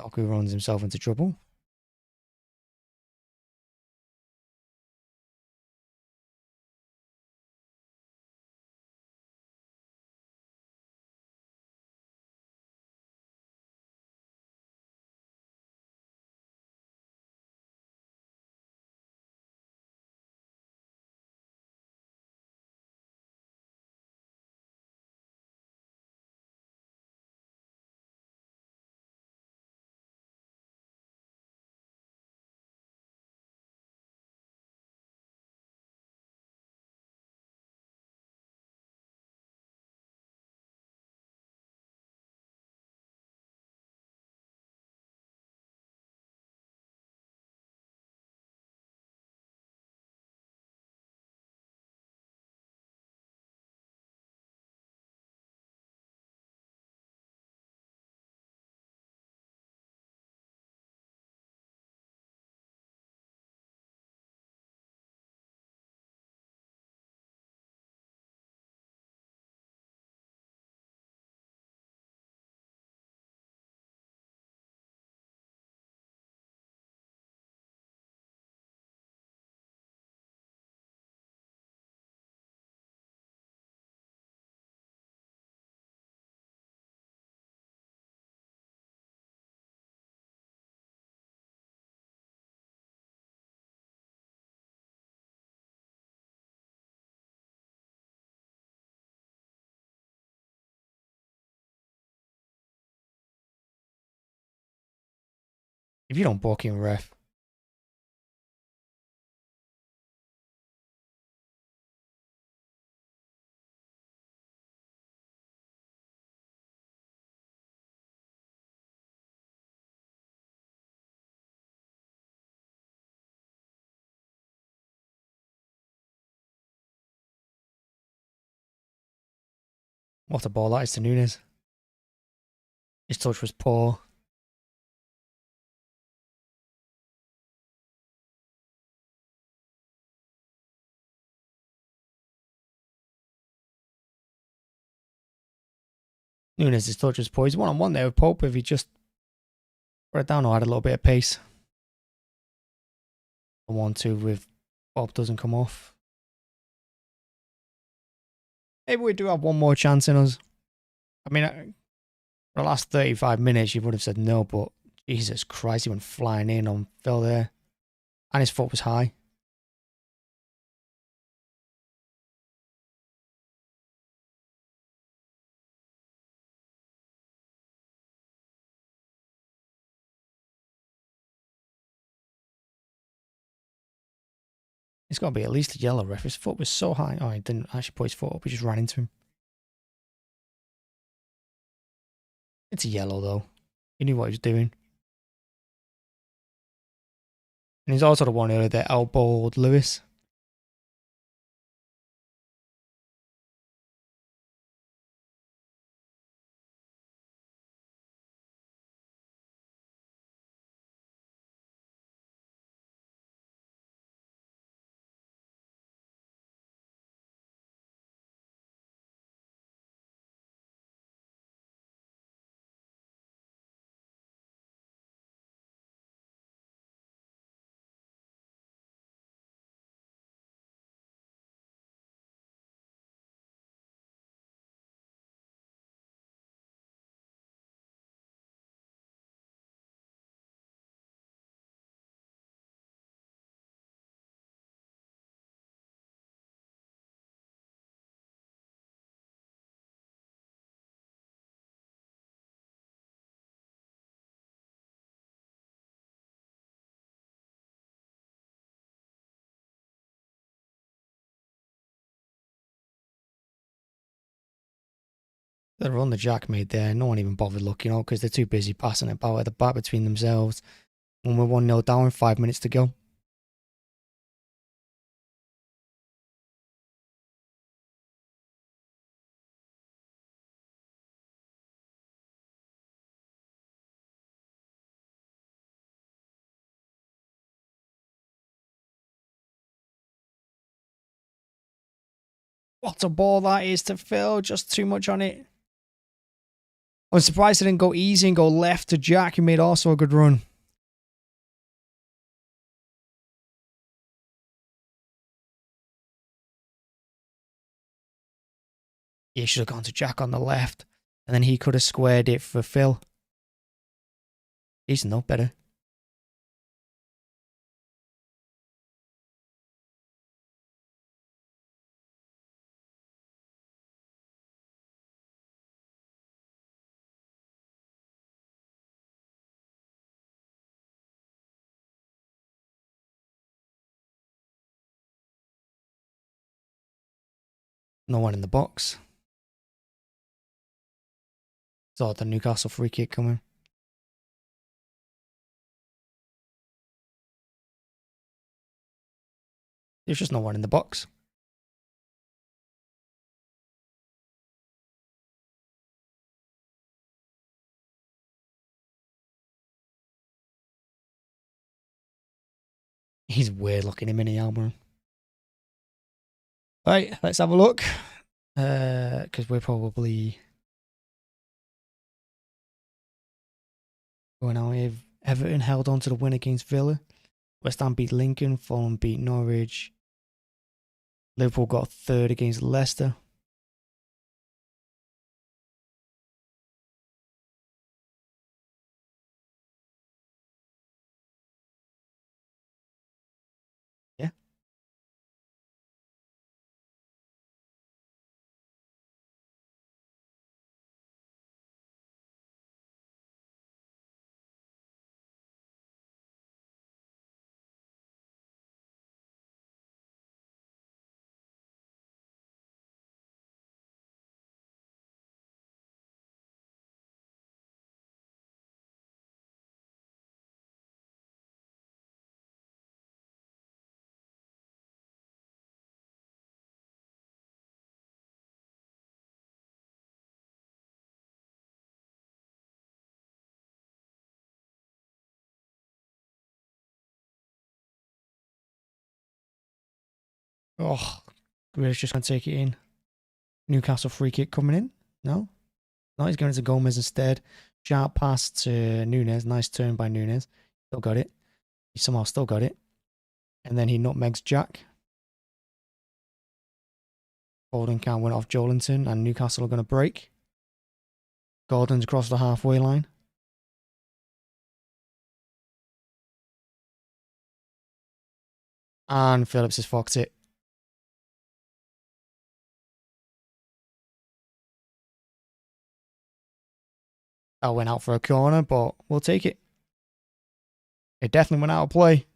Doku runs himself into trouble. If you don't book him, ref. What a ball that is to Nunes. His touch was poor. Nunes' touch was poor. He's 1-on-1 there with Pope if he just brought it down or had a little bit of pace. 1-2 with Bob doesn't come off. Maybe we do have one more chance in us. I mean, for the last 35 minutes, you would have said no, but Jesus Christ, he went flying in on Phil there. And his foot was high. It's got to be at least a yellow, ref. His foot was so high. Oh, he didn't actually put his foot up. He just ran into him. It's a yellow, though. He knew what he was doing. And he's also the one earlier that elbowed Lewis. The run the Jack made there, no one even bothered looking out because they're too busy passing it about at the back between themselves. When we're 1-0 down, 5 minutes to go. What a ball that is to Phil. Just too much on it. I'm surprised it didn't go easy and go left to Jack, who made also a good run. He should have gone to Jack on the left. And then he could have squared it for Phil. Decent though, better. No one in the box. Saw the Newcastle free kick coming. There's just no one in the box. He's weird looking, him in the album. Right, let's have a look. Because we're probably going out here. Everton held on to the win against Villa. West Ham beat Lincoln. Fulham beat Norwich. Liverpool got third against Leicester. Yeah. Oh, Grealish just going to take it in. Newcastle free kick coming in. No? No, he's going to Gomez instead. Sharp pass to Nunes. Nice turn by Nunes. Still got it. He somehow still got it. And then he nutmegs Jack. Holding count went off Jolinton, and Newcastle are going to break. Gordon's across the halfway line. And Phillips has fucked it. That went out for a corner, but we'll take it. It definitely went out of play.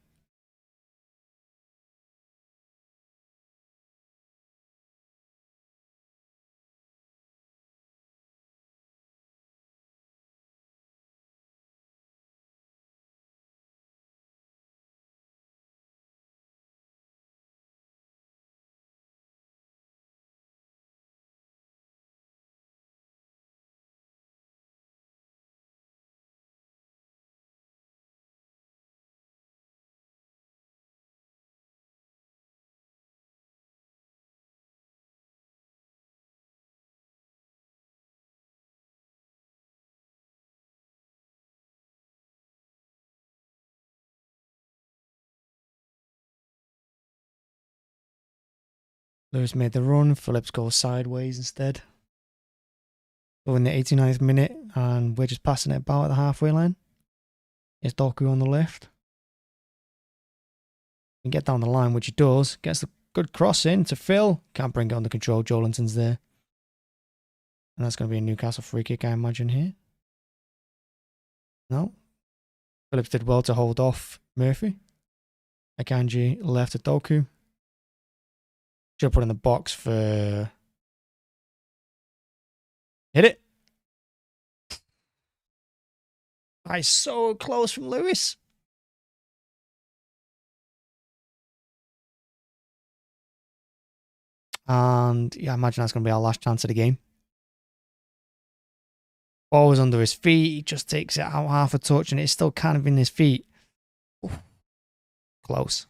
Lewis made the run. Phillips goes sideways instead. So in the 89th minute, and we're just passing it about at the halfway line. It's Doku on the left. He can get down the line, which he does. Gets the good cross in to Phil. Can't bring it under control. Jolinton's there. And that's going to be a Newcastle free kick, I imagine, here. No. Phillips did well to hold off Murphy. Akanji left to Doku. Should have put in the box for... Hit it. Nice, so close from Lewis. And yeah, I imagine that's going to be our last chance of the game. Ball was under his feet. He just takes it out half a touch and it's still kind of in his feet. Ooh, close.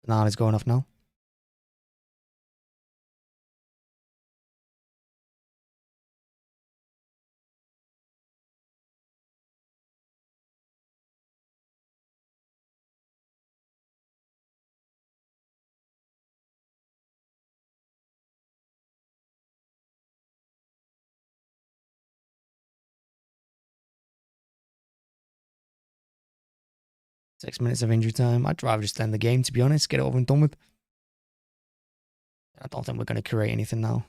Now it's going off now. Six minutes of injury time. I'd rather just end the game, to be honest. Get it over and done with. I don't think we're going to create anything now.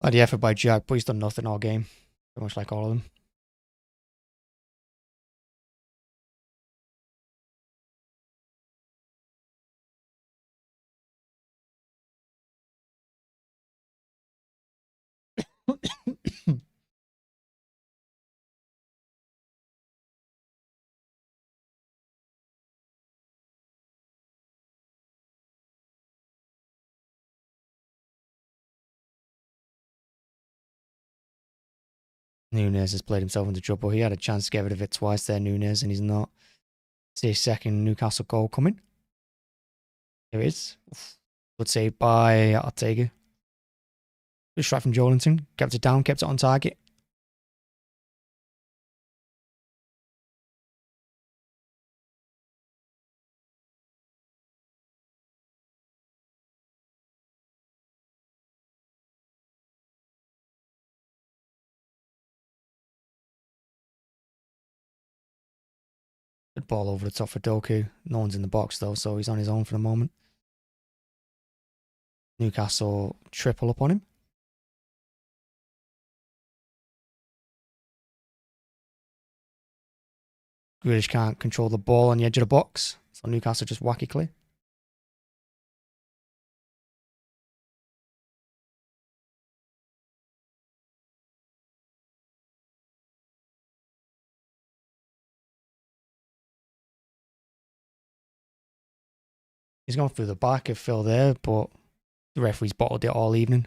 Had the effort by Jack, but he's done nothing all game. Pretty much like all of them. Nunes has played himself into trouble. He had a chance to get rid of it twice there, Nunes, and he's not. See a second Newcastle goal coming. There it is. Good save by Ortega. Good strike from Jolinton. Kept it down, kept it on target. Good ball over the top for Doku. No one's in the box though, so he's on his own for the moment. Newcastle triple up on him. Grealish can't control the ball on the edge of the box, so Newcastle just whack it clear. He's gone through the back of Phil there, but the referee's bottled it all evening.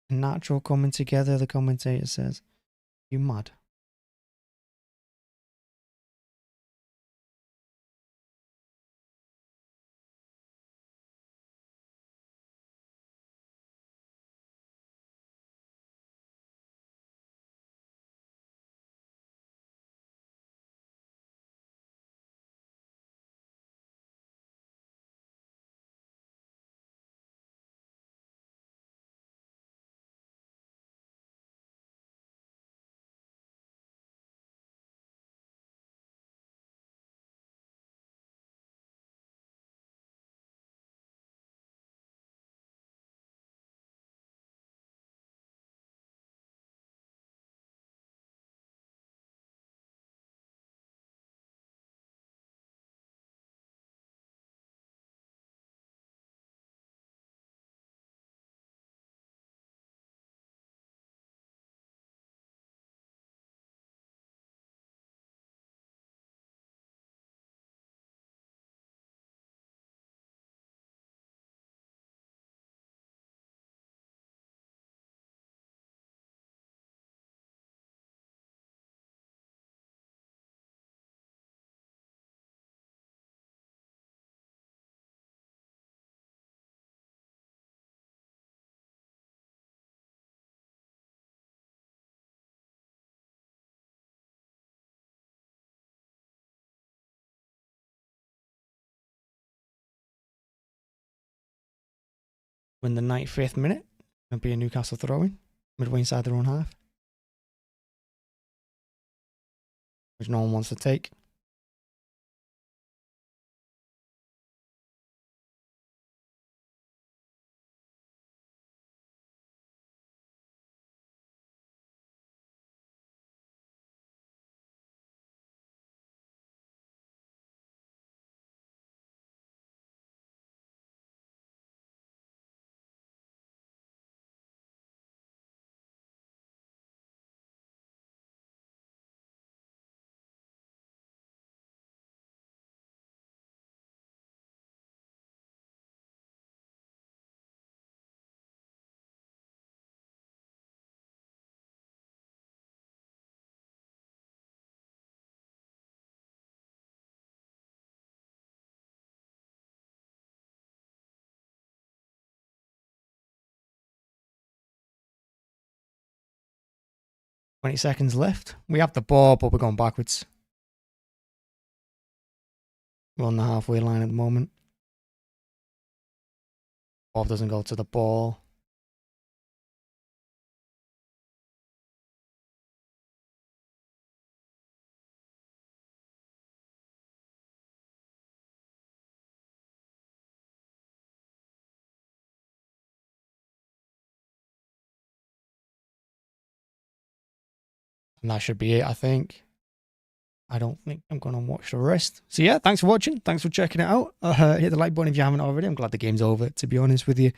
Natural coming together, the commentator says. You mad? In the 95th minute, it'll be a Newcastle throw-in, midway inside their own half, which no one wants to take. "20 seconds left. We have the ball, but we're going backwards. We're on the halfway line at the moment. Bob doesn't go to the ball. And that should be it, I think. I don't think I'm going to watch the rest. So yeah, thanks for watching. Thanks for checking it out. Hit the like button if you haven't already. I'm glad the game's over, to be honest with you.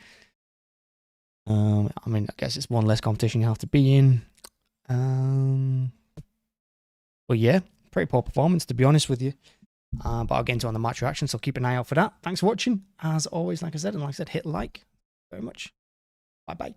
I mean, I guess it's one less competition you have to be in. But yeah, pretty poor performance, to be honest with you. But I'll get into it on the match reaction, so keep an eye out for that. Thanks for watching. As always, like I said, hit like. Very much. Bye-bye.